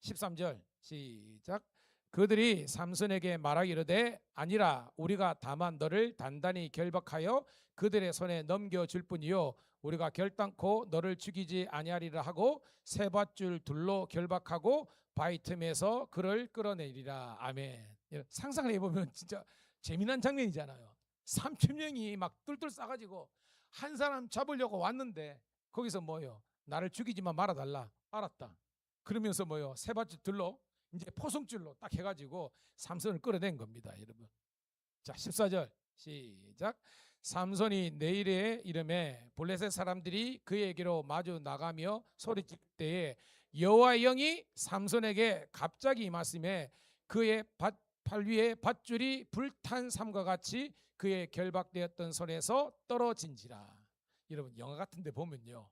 13절 시작. 그들이 삼손에게 말하기르되 아니라 우리가 다만 너를 단단히 결박하여 그들의 손에 넘겨줄 뿐이요 우리가 결단코 너를 죽이지 아니하리라 하고 세 밧줄 둘로 결박하고 바위 틈에서 그를 끌어내리라. 아멘. 상상을 해보면 진짜 재미난 장면이잖아요. 3,000명이 막 뚫뚫 싸가지고 한 사람 잡으려고 왔는데 거기서 뭐요? 나를 죽이지만 말아달라. 알았다. 그러면서 뭐요? 세 밧줄 둘로 이제 포승줄로 딱 해가지고 삼손을 끌어낸 겁니다, 여러분. 자, 14절 시작. 삼손이 내일에 이름에 블레셋 사람들이 그에게로 마주 나가며 소리칠 때에 여호와의 영이 삼손에게 갑자기 임하심에 그의 팔 위에 밧줄이 불탄 삼과 같이 그의 결박되었던 손에서 떨어진지라. 여러분 영화 같은 데 보면요,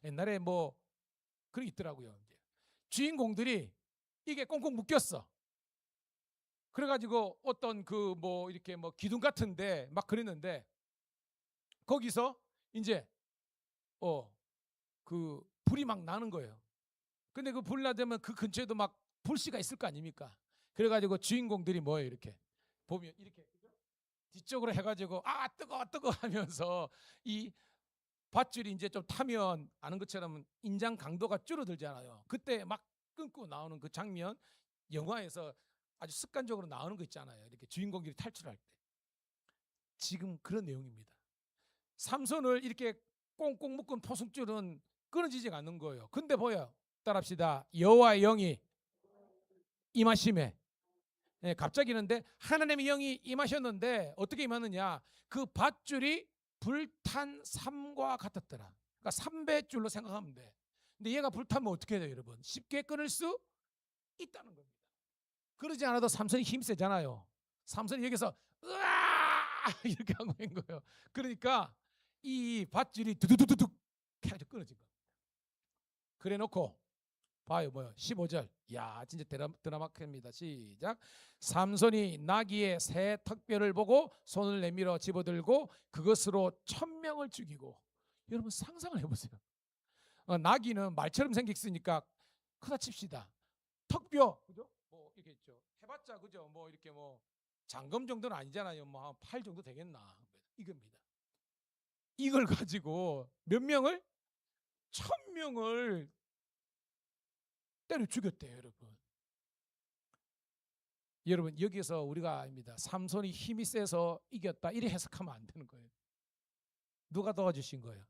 옛날에 뭐 그런 게 있더라고요. 이제 주인공들이 이게 꽁꽁 묶였어. 그래가지고 어떤 그 뭐 이렇게 뭐 기둥 같은데 막 그랬는데 거기서 이제 그 불이 막 나는 거예요. 근데 그 불 나되면 그 근처에도 막 불씨가 있을 거 아닙니까? 그래가지고 주인공들이 뭐예요? 이렇게 보면 이렇게 뒤쪽으로 해가지고 아 뜨거 뜨거 하면서 이 밧줄이 이제 좀 타면 아는 것처럼 인장 강도가 줄어들잖아요. 그때 막 끊고 나오는 그 장면, 영화에서 아주 습관적으로 나오는 거 있잖아요. 이렇게 주인공들이 탈출할 때. 지금 그런 내용입니다. 삼손을 이렇게 꽁꽁 묶은 포승줄은 끊어지지가 않는 거예요. 근데 보여, 따라합시다. 여호와의 영이 임하심에. 네, 갑자기 있는데 하나님의 영이 임하셨는데 어떻게 임하느냐? 그 밧줄이 불탄 삼과 같았더라. 그러니까 삼배줄로 생각하면 돼. 근데 얘가 불타면 어떻게 돼요, 여러분? 쉽게 끊을 수 있다는 겁니다. 그러지 않아도 삼손이 힘세잖아요. 삼손이 여기서 으아 이렇게 하고 있는 거예요. 그러니까 이 밧줄이 두두두둑 해가지고 끊어진 겁니다. 그래 놓고 봐요, 뭐요? 15절. 야, 진짜 드라마입니다. 시작. 삼손이 나귀의 새 턱뼈를 보고 손을 내밀어 집어들고 그것으로 1,000명을 죽이고. 여러분 상상을 해보세요. 나귀는 말처럼 생겼으니까 크다 칩시다. 턱뼈, 그죠? 뭐 이렇게 있죠. 해봤자 그죠? 뭐 이렇게 뭐 장검 정도는 아니잖아요. 뭐 한 팔 정도 되겠나? 이겁니다. 이걸 가지고 몇 명을? 1,000명을 때려 죽였대요, 여러분. 여러분 여기서 우리가 압니다. 삼손이 힘이 세서 이겼다 이래 해석하면 안 되는 거예요. 누가 도와주신 거예요?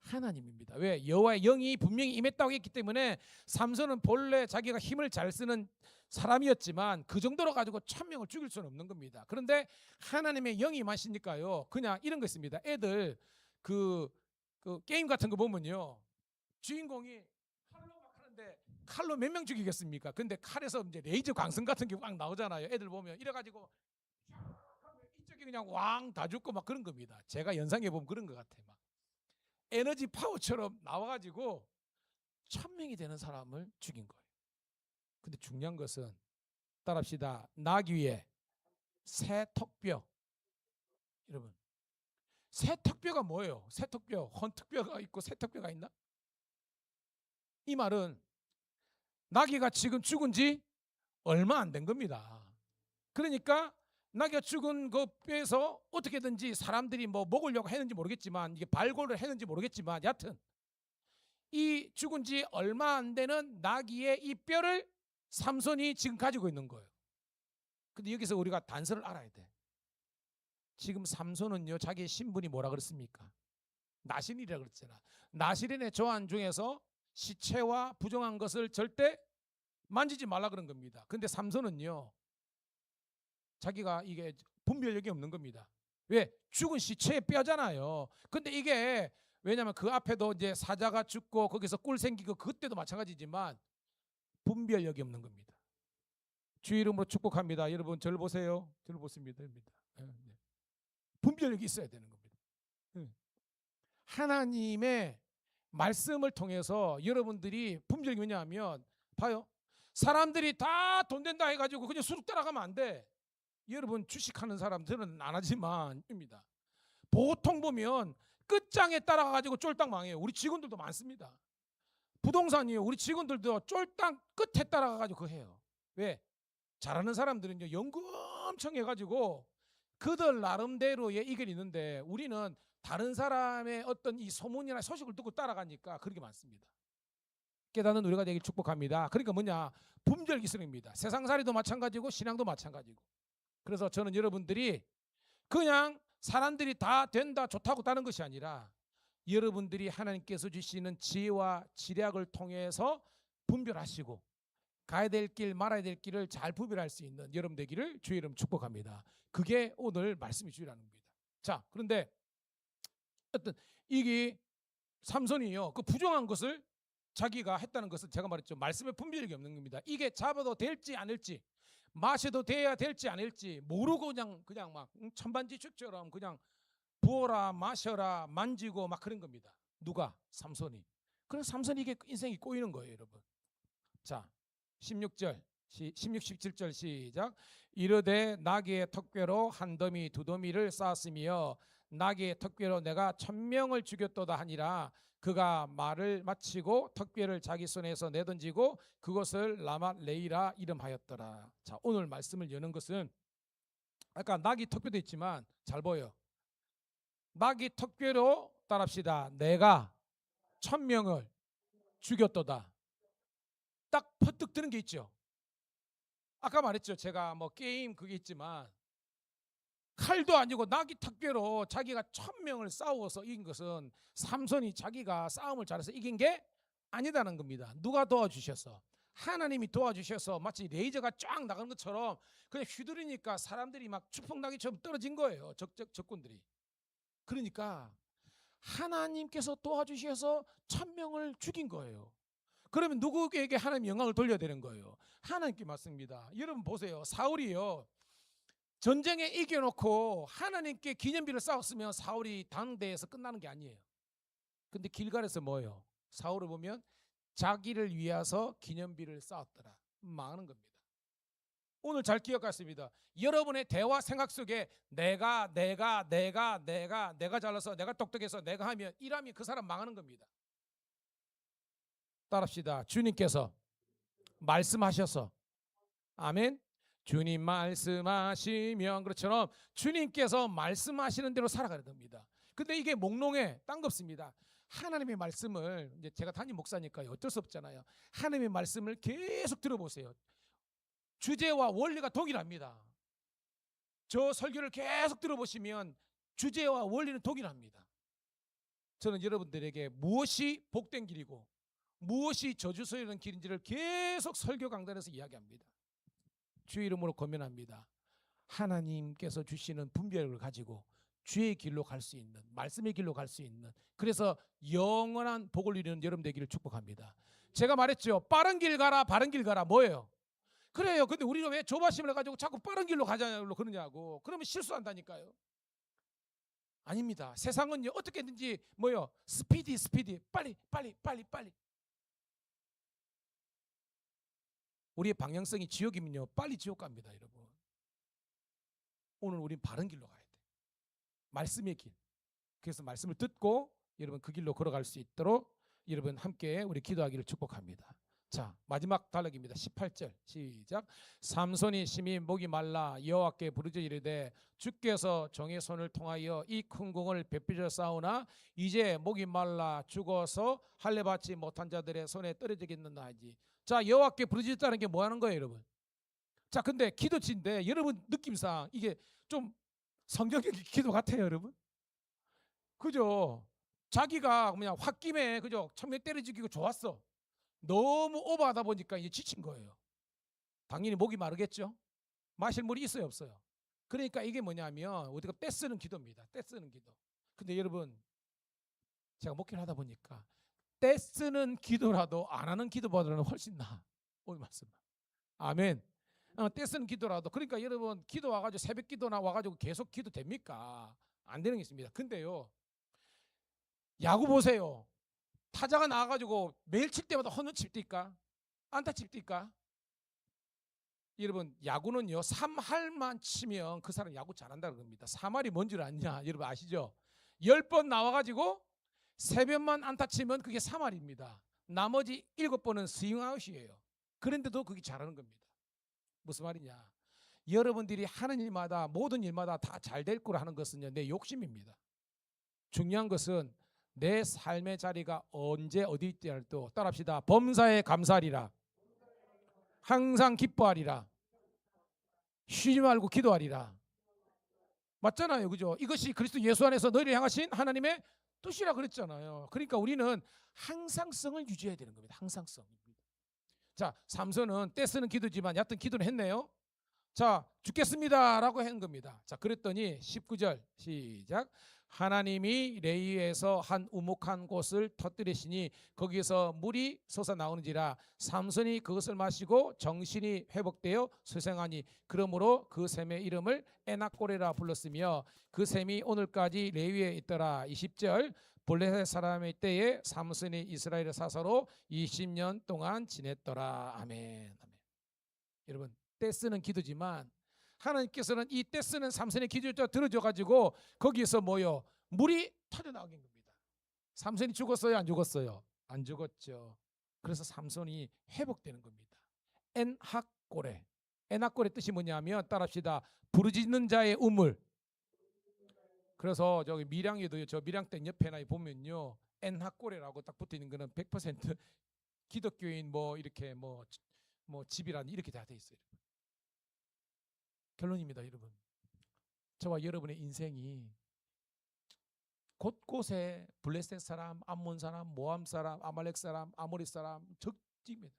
하나님입니다. 왜? 여호와의 영이 분명히 임했다고 했기 때문에 삼손은 본래 자기가 힘을 잘 쓰는 사람이었지만 그 정도로 가지고 1,000명을 죽일 수는 없는 겁니다. 그런데 하나님의 영이 임하시니까요, 그냥 이런 거 있습니다. 애들 그 게임 같은 거 보면요, 주인공이 하려고 막 하는데 칼로 몇 명 죽이겠습니까? 근데 칼에서 이제 레이저 광선 같은 게 막 나오잖아요. 애들 보면 이래가지고 이쪽이 그냥 왕 다 죽고 막 그런 겁니다. 제가 연상해 보면 그런 것 같아. 막 에너지 파워처럼 나와가지고 1000명이 되는 사람을 죽인 거예요. 근데 중요한 것은 따라합시다. 나귀 위에 새 턱뼈. 여러분, 새 턱뼈가 뭐예요? 새 턱뼈, 헌턱뼈가 있고 새 턱뼈가 있나? 이 말은 나귀가 지금 죽은 지 얼마 안 된 겁니다. 그러니까 나귀가 죽은 그 뼈에서 어떻게든지 사람들이 뭐 먹으려고 했는지 모르겠지만, 이게 발골을 했는지 모르겠지만, 여하튼 이 죽은 지 얼마 안 되는 나귀의 이 뼈를 삼손이 지금 가지고 있는 거예요. 근데 여기서 우리가 단서를 알아야 돼. 지금 삼손은요, 자기의 신분이 뭐라 그랬습니까? 나신이라 그랬잖아. 나실인의 조항 중에서 시체와 부정한 것을 절대 만지지 말라 그런 겁니다. 근데 삼손은요, 자기가 이게 분별력이 없는 겁니다. 왜? 죽은 시체의 뼈잖아요. 근데 이게 왜냐면 그 앞에도 이제 사자가 죽고 거기서 꿀 생기고 그때도 마찬가지지만 분별력이 없는 겁니다. 주 이름으로 축복합니다. 여러분 저를 보세요. 저를 보십니다. 분별력이 있어야 되는 겁니다. 하나님의 말씀을 통해서 여러분들이 분별력이 뭐냐면, 봐요. 사람들이 다 돈 된다 해가지고 그냥 수룩 따라가면 안 돼. 여러분 주식하는 사람들은 안 하지만입니다. 보통 보면 끝장에 따라가가지고 쫄딱 망해요. 우리 직원들도 많습니다. 부동산이요. 우리 직원들도 쫄딱 끝에 따라가가지고 그거 해요. 왜? 잘하는 사람들은요, 연구 엄청 해가지고 그들 나름대로의 이견이 있는데, 우리는 다른 사람의 어떤 이 소문이나 소식을 듣고 따라가니까 그렇게 많습니다. 깨닫는 우리가 되길 축복합니다. 그러니까 뭐냐? 분별 기술입니다. 세상살이도 마찬가지고 신앙도 마찬가지고. 그래서 저는 여러분들이 그냥 사람들이 다 된다 좋다고 따는 것이 아니라, 여러분들이 하나님께서 주시는 지혜와 지략을 통해서 분별하시고 가야 될 길 말아야 될 길을 잘 분별할 수 있는 여러분 되기를 주의 이름 축복합니다. 그게 오늘 말씀이 주의라는 겁니다. 자, 그런데 어떤 이게 삼손이요, 그 부정한 것을 자기가 했다는 것은 제가 말했죠. 말씀에 분별력이 없는 겁니다. 이게 잡아도 될지 아닐지, 마셔도 돼야 될지 아닐지 모르고 그냥 막 천반지축처럼 그냥 부어라 마셔라 만지고 막 그런 겁니다. 누가? 삼손이. 그래서 삼손이 이게 인생이 꼬이는 거예요, 여러분. 자, 16절 16, 17절 시작. 이르되 나귀의 턱뼈로 한 더미 두 더미를 쌓았으며 나귀의 턱뼈로 내가 1000명을 죽였도다 하니라. 그가 말을 마치고 턱뼈를 자기 손에서 내던지고 그것을 라맛 레이라 이름하였더라. 자, 오늘 말씀을 여는 것은 아까 나귀 턱뼈도 있지만 잘 보여. 나귀 턱뼈로 따라합시다. 내가 1000명을 죽였도다. 딱 퍼뜩 드는 게 있죠. 아까 말했죠. 제가 뭐 게임 그게 있지만 칼도 아니고 나귀 턱뼈로 자기가 1000명을 싸워서 이긴 것은 삼손이 자기가 싸움을 잘해서 이긴 게 아니다는 겁니다. 누가 도와주셔서? 하나님이 도와주셔서 마치 레이저가 쫙 나가는 것처럼 그냥 휘두르니까 사람들이 막 추풍나기처럼 떨어진 거예요. 적군들이. 그러니까 하나님께서 도와주셔서 1000명을 죽인 거예요. 그러면 누구에게 하나님 영광을 돌려야 되는 거예요? 하나님께 맞습니다. 여러분 보세요. 사울이요, 전쟁에 이겨놓고 하나님께 기념비를 쌓았으면 사울이 당대에서 끝나는 게 아니에요. 근데 길갈에서 뭐예요? 사울을 보면 자기를 위해서 기념비를 쌓았더라. 망하는 겁니다. 오늘 잘 기억하십니다. 여러분의 대화 생각 속에 내가 잘나서 내가 똑똑해서 내가 하면 이라면 그 사람 망하는 겁니다. 따라합시다. 주님께서 말씀하셔서, 아멘. 주님 말씀하시면, 그렇처럼 주님께서 말씀하시는 대로 살아가야 됩니다. 근데 이게 몽롱해. 딴 거 없습니다. 하나님의 말씀을, 이제 제가 담임 목사니까 어쩔 수 없잖아요. 하나님의 말씀을 계속 들어보세요. 주제와 원리가 동일합니다. 저 설교를 계속 들어보시면 주제와 원리는 동일합니다. 저는 여러분들에게 무엇이 복된 길이고 무엇이 저주스러운 길인지를 계속 설교 강단에서 이야기합니다. 주의 이름으로 권면합니다. 하나님께서 주시는 분별을 가지고 주의 길로 갈 수 있는, 말씀의 길로 갈 수 있는, 그래서 영원한 복을 누리는 여러분 되기를 축복합니다. 제가 말했죠. 빠른 길 가라, 바른 길 가라. 뭐예요? 그래요. 근데 우리가 왜 조바심을 가지고 자꾸 빠른 길로 가자고 그러냐고. 그러면 실수한다니까요. 아닙니다. 세상은요 어떻게든지 뭐요? 스피디 빨리. 우리의 방향성이 지옥이면요 빨리 지옥 갑니다, 여러분. 오늘 우린 바른 길로 가야 돼. 말씀의 길. 그래서 말씀을 듣고 여러분 그 길로 걸어갈 수 있도록 여러분 함께 우리 기도하기를 축복합니다. 자, 마지막 단락입니다. 18절 시작. 삼손이 심히 목이 말라 여호와께 부르짖어 이르되 주께서 종의 손을 통하여 이 큰 공을 베풀어 싸우나 이제 목이 말라 죽어서 할례 받지 못한 자들의 손에 떨어지겠느냐지. 자, 여호와께 부르짖었다는 게 뭐 하는 거예요, 여러분? 자, 근데 기도치인데 여러분 느낌상 이게 좀 성경적인 기도 같아요, 여러분. 그죠? 자기가 그냥 홧김에 그죠? 처음에 때려지기고 좋았어. 너무 오버하다 보니까 이제 지친 거예요. 당연히 목이 마르겠죠. 마실 물이 있어요, 없어요? 그러니까 이게 뭐냐면 우리가 떼쓰는 기도입니다. 떼쓰는 기도. 근데 여러분 제가 목회를 하다 보니까 떼쓰는 기도라도 안 하는 기도보다는 훨씬 나아. 오늘 말씀. 아멘. 떼쓰는 기도라도 그러니까 여러분 기도 와가지고 새벽 기도나 와가지고 계속 기도 됩니까? 안 되는 게 있습니다. 근데요 야구 보세요. 타자가 나와가지고 매일 칠 때마다 홈런 칠 때니까 안타 칠 때니까 여러분 야구는요 3할만 치면 그 사람 야구 잘한다는 겁니다. 3할이 뭔 줄 아냐 여러분 아시죠? 10번 나와가지고 3번만 안타 치면 그게 3할입니다. 나머지 7번은 스윙아웃이에요. 그런데도 그게 잘하는 겁니다. 무슨 말이냐? 여러분들이 하는 일마다 모든 일마다 다 잘 될 거라 하는 것은요 내 욕심입니다. 중요한 것은 내 삶의 자리가 언제 어디 있더라도 따라합시다. 범사에 감사하리라. 항상 기뻐하리라. 쉬지 말고 기도하리라. 맞잖아요, 그죠? 이것이 그리스도 예수 안에서 너희를 향하신 하나님의 뜻이라 그랬잖아요. 그러니까 우리는 항상성을 유지해야 되는 겁니다. 항상성입니다. 자, 삼손은 떼쓰는 기도지만 얕은 기도를 했네요. 자, 죽겠습니다라고 한 겁니다. 자, 그랬더니 19절 시작. 하나님이 레위에서 한 우묵한 곳을 터뜨리시니 거기서 물이 솟아나오는지라 삼손이 그것을 마시고 정신이 회복되어 수생하니 그러므로 그 샘의 이름을 에낙고레라 불렀으며 그 샘이 오늘까지 레위에 있더라. 20절 블레셋 사람의 때에 삼손이 이스라엘의 사사로 20년 동안 지냈더라. 아멘. 아멘. 여러분 떼쓰는 기도지만 하나님께서는 이 떼쓰는 삼손의 기도를 들어줘가지고 거기에서 뭐요? 물이 터져나오게 한 겁니다. 삼손이 죽었어요? 안 죽었어요? 안 죽었죠. 그래서 삼손이 회복되는 겁니다. 엔학고레. 엔학고레 뜻이 뭐냐면 따라합시다. 부르짖는 자의 우물. 그래서 저기 밀양에도 저 밀양댐 옆에나 보면요 엔학고레라고 딱 붙어있는 거는 100% 기독교인 뭐 이렇게 뭐 집이란 이렇게 다 돼 있어요. 결론입니다, 여러분. 저와 여러분의 인생이 곳곳에 블레셋 사람, 암몬 사람, 모함 사람, 아말렉 사람, 아모리 사람 적지입니다.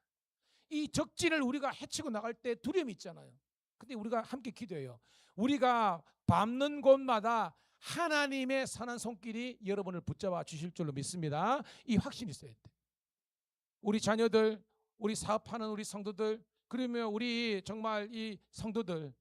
이 적진을 우리가 헤치고 나갈 때 두려움이 있잖아요. 근데 우리가 함께 기도해요. 우리가 밟는 곳마다 하나님의 선한 손길이 여러분을 붙잡아 주실 줄로 믿습니다. 이 확신이 있어야 돼. 우리 자녀들, 우리 사업하는 우리 성도들, 그러면 우리 정말 이 성도들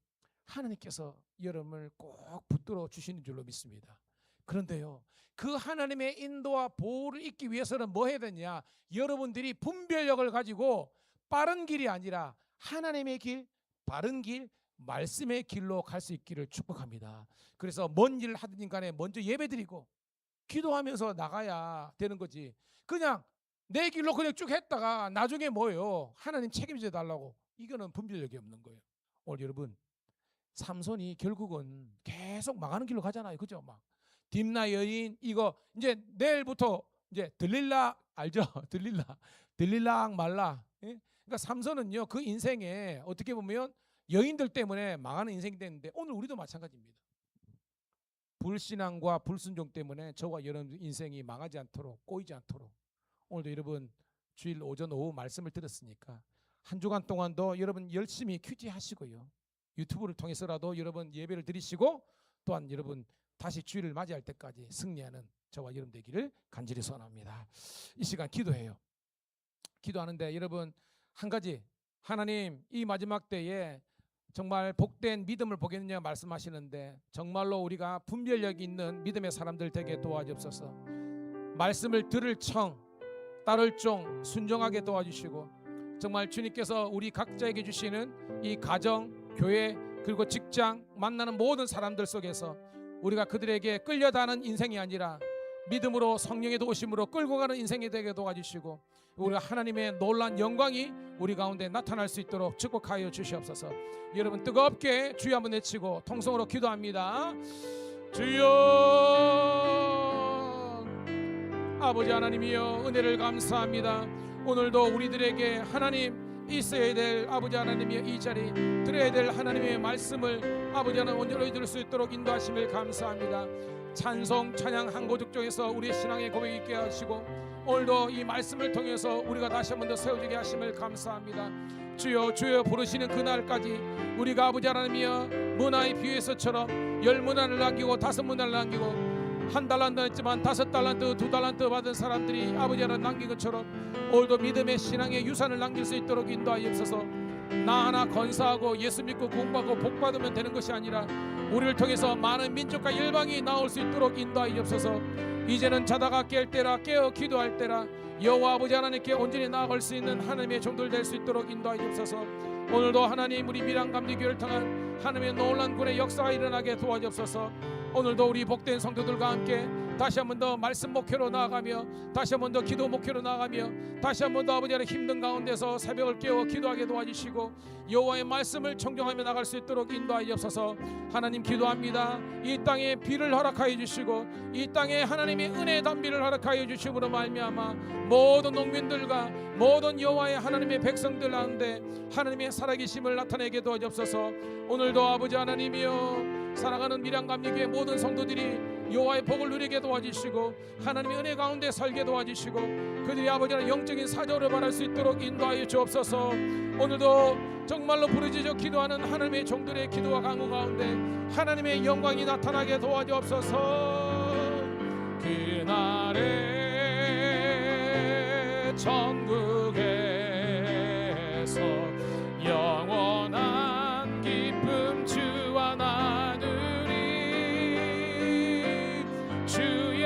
하나님께서 여러분을 꼭 붙들어 주시는 줄로 믿습니다. 그런데요 그 하나님의 인도와 보호를 잊기 위해서는 뭐 해야 되냐? 여러분들이 분별력을 가지고 빠른 길이 아니라 하나님의 길, 바른 길, 말씀의 길로 갈 수 있기를 축복합니다. 그래서 뭔 일을 하든 간에 먼저 예배드리고 기도하면서 나가야 되는 거지. 그냥 내 길로 그냥 쭉 했다가 나중에 뭐예요? 하나님 책임져 달라고. 이거는 분별력이 없는 거예요. 오늘 여러분 삼손이 결국은 계속 망하는 길로 가잖아요. 그죠? 막 딥나 여인 이거 이제 내일부터 이제 들릴라 알죠? 들릴라 말라. 예? 그러니까 삼손은요 그 인생에 어떻게 보면 여인들 때문에 망하는 인생이 됐는데 오늘 우리도 마찬가지입니다. 불신앙과 불순종 때문에 저와 여러분 인생이 망하지 않도록 꼬이지 않도록 오늘도 여러분 주일 오전 오후 말씀을 들었으니까 한 주간 동안도 여러분 열심히 큐티하시고요. 유튜브를 통해서라도 여러분 예배를 드리시고 또한 여러분 다시 주일을 맞이할 때까지 승리하는 저와 여러분 되기를 간절히 소원합니다. 이 시간 기도해요. 기도하는데 여러분 한 가지 하나님 이 마지막 때에 정말 복된 믿음을 보겠느냐 말씀하시는데 정말로 우리가 분별력 있는 믿음의 사람들 되게 도와주옵소서. 말씀을 들을 청 따를 종 순종하게 도와주시고 정말 주님께서 우리 각자에게 주시는 이 가정, 교회 그리고 직장 만나는 모든 사람들 속에서 우리가 그들에게 끌려다는 인생이 아니라 믿음으로 성령의 도우심으로 끌고 가는 인생이 되게 도와주시고 우리가 하나님의 놀라운 영광이 우리 가운데 나타날 수 있도록 축복하여 주시옵소서. 여러분 뜨겁게 주여 한번 외치고 통성으로 기도합니다. 주여 아버지 하나님이여 은혜를 감사합니다. 오늘도 우리들에게 하나님 있어야 될 아버지 하나님이여 이 자리 들어야 될 하나님의 말씀을 아버지 하나님 온전히 들을 수 있도록 인도하심을 감사합니다. 찬송 찬양 한 고죽 중에서 우리의 신앙의 고백 있게 하시고 오늘도 이 말씀을 통해서 우리가 다시 한 번 더 세워지게 하심을 감사합니다. 주여 주여 부르시는 그날까지 우리가 아버지 하나님이여 문화의 비유에서처럼 10문화를 남기고 5문화를 남기고 1달란트 했지만 5달란트 2달란트 받은 사람들이 아버지 하나님 남긴 것처럼 오늘도 믿음의 신앙의 유산을 남길 수 있도록 인도하옵소서. 나 하나 건사하고 예수 믿고 구원받고 복 받으면 되는 것이 아니라 우리를 통해서 많은 민족과 열방이 나올 수 있도록 인도하옵소서. 이제는 자다가 깰 때라 깨어 기도할 때라 여호와 아버지 하나님께 온전히 나아갈 수 있는 하나님의 종들 될 수 있도록 인도하옵소서. 오늘도 하나님 우리 밀양감리교회를 통한 하나님의 놀라운 군의 역사가 일어나게 도와주옵소서. 오늘도 우리 복된 성도들과 함께 다시 한 번 더 말씀 목회로 나아가며 다시 한 번 더 기도 목회로 나아가며 다시 한 번 더 아버지 하나님 힘든 가운데서 새벽을 깨워 기도하게 도와주시고 여호와의 말씀을 청정하며 나갈 수 있도록 인도하옵소서. 하나님 기도합니다. 이 땅에 비를 허락하여 주시고 이 땅에 하나님의 은혜의 단비를 허락하여 주심으로 말미암아 모든 농민들과 모든 여호와의 하나님의 백성들 가운데 하나님의 살아계심을 나타내게 도와주옵소서. 오늘도 아버지 하나님이여 사랑하는 밀양감리교회 모든 성도들이 여호와의 복을 누리게 도와주시고 하나님의 은혜 가운데 살게 도와주시고 그들이 아버지 하나님 영적인 사조를 바랄 수 있도록 인도하여 주옵소서. 오늘도 정말로 부르짖어 기도하는 하나님의 종들의 기도와 간구 가운데 하나님의 영광이 나타나게 도와주옵소서. 그날에 천국에서 영원한 기쁨 주와 나누리. 주의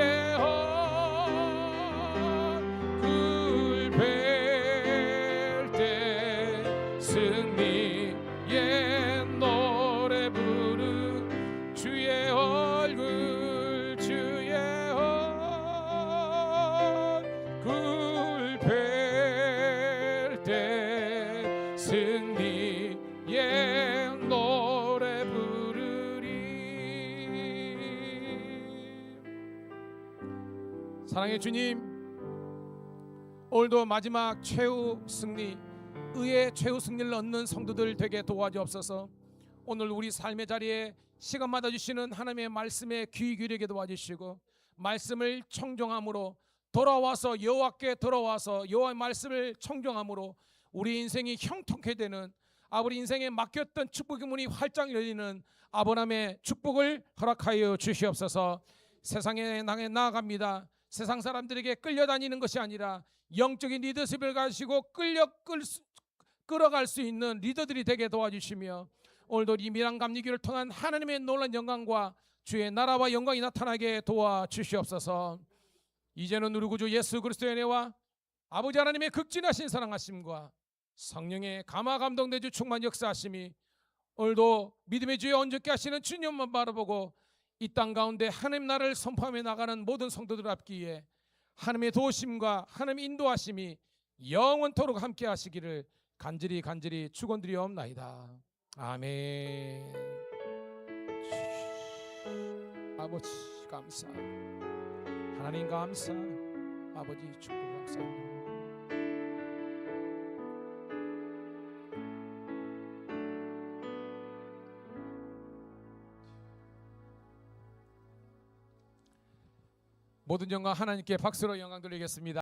얼굴 뵐 때 승리의 노래 부르. 주의 얼굴 주의 얼굴 뵐 때 승리의 노래 부르리. 사랑의 주님, 오늘도 마지막 최후 승리, 의의 최후 승리를 얻는 성도들 되게 도와주옵소서. 오늘 우리 삶의 자리에 시간마다 주시는 하나님의 말씀에 귀 기울이게 도와주시고 말씀을 청정함으로 돌아와서 여호와께 돌아와서 여호와의 말씀을 청정함으로 우리 인생이 형통케 되는 아버지 인생에 막혔던 축복의 문이 활짝 열리는 아브라함의 축복을 허락하여 주시옵소서. 세상에 나아갑니다. 세상 사람들에게 끌려다니는 것이 아니라 영적인 리더십을 가지고 끌어갈 수 있는 리더들이 되게 도와주시며 오늘도 이 밀양감리교회를 통한 하나님의 놀라운 영광과 주의 나라와 영광이 나타나게 도와주시옵소서. 이제는 우리 구주 예수 그리스도의 은혜와 아버지 하나님의 극진하신 사랑하심과 성령의 감화 감동되주 충만 역사하심이 오늘도 믿음의 주에 온전케 하시는 주님만 바라보고 이 땅 가운데 하나님 나라를 선포하며 나가는 모든 성도들 앞기에 하나님의 도우심과 하나님의 인도하심이 영원토록 함께 하시기를 간절히 축원드리옵나이다. 아멘. 아버지 감사, 하나님 감사, 아버지 축복 감사합니다. 모든 영광 하나님께 박수로 영광 돌리겠습니다.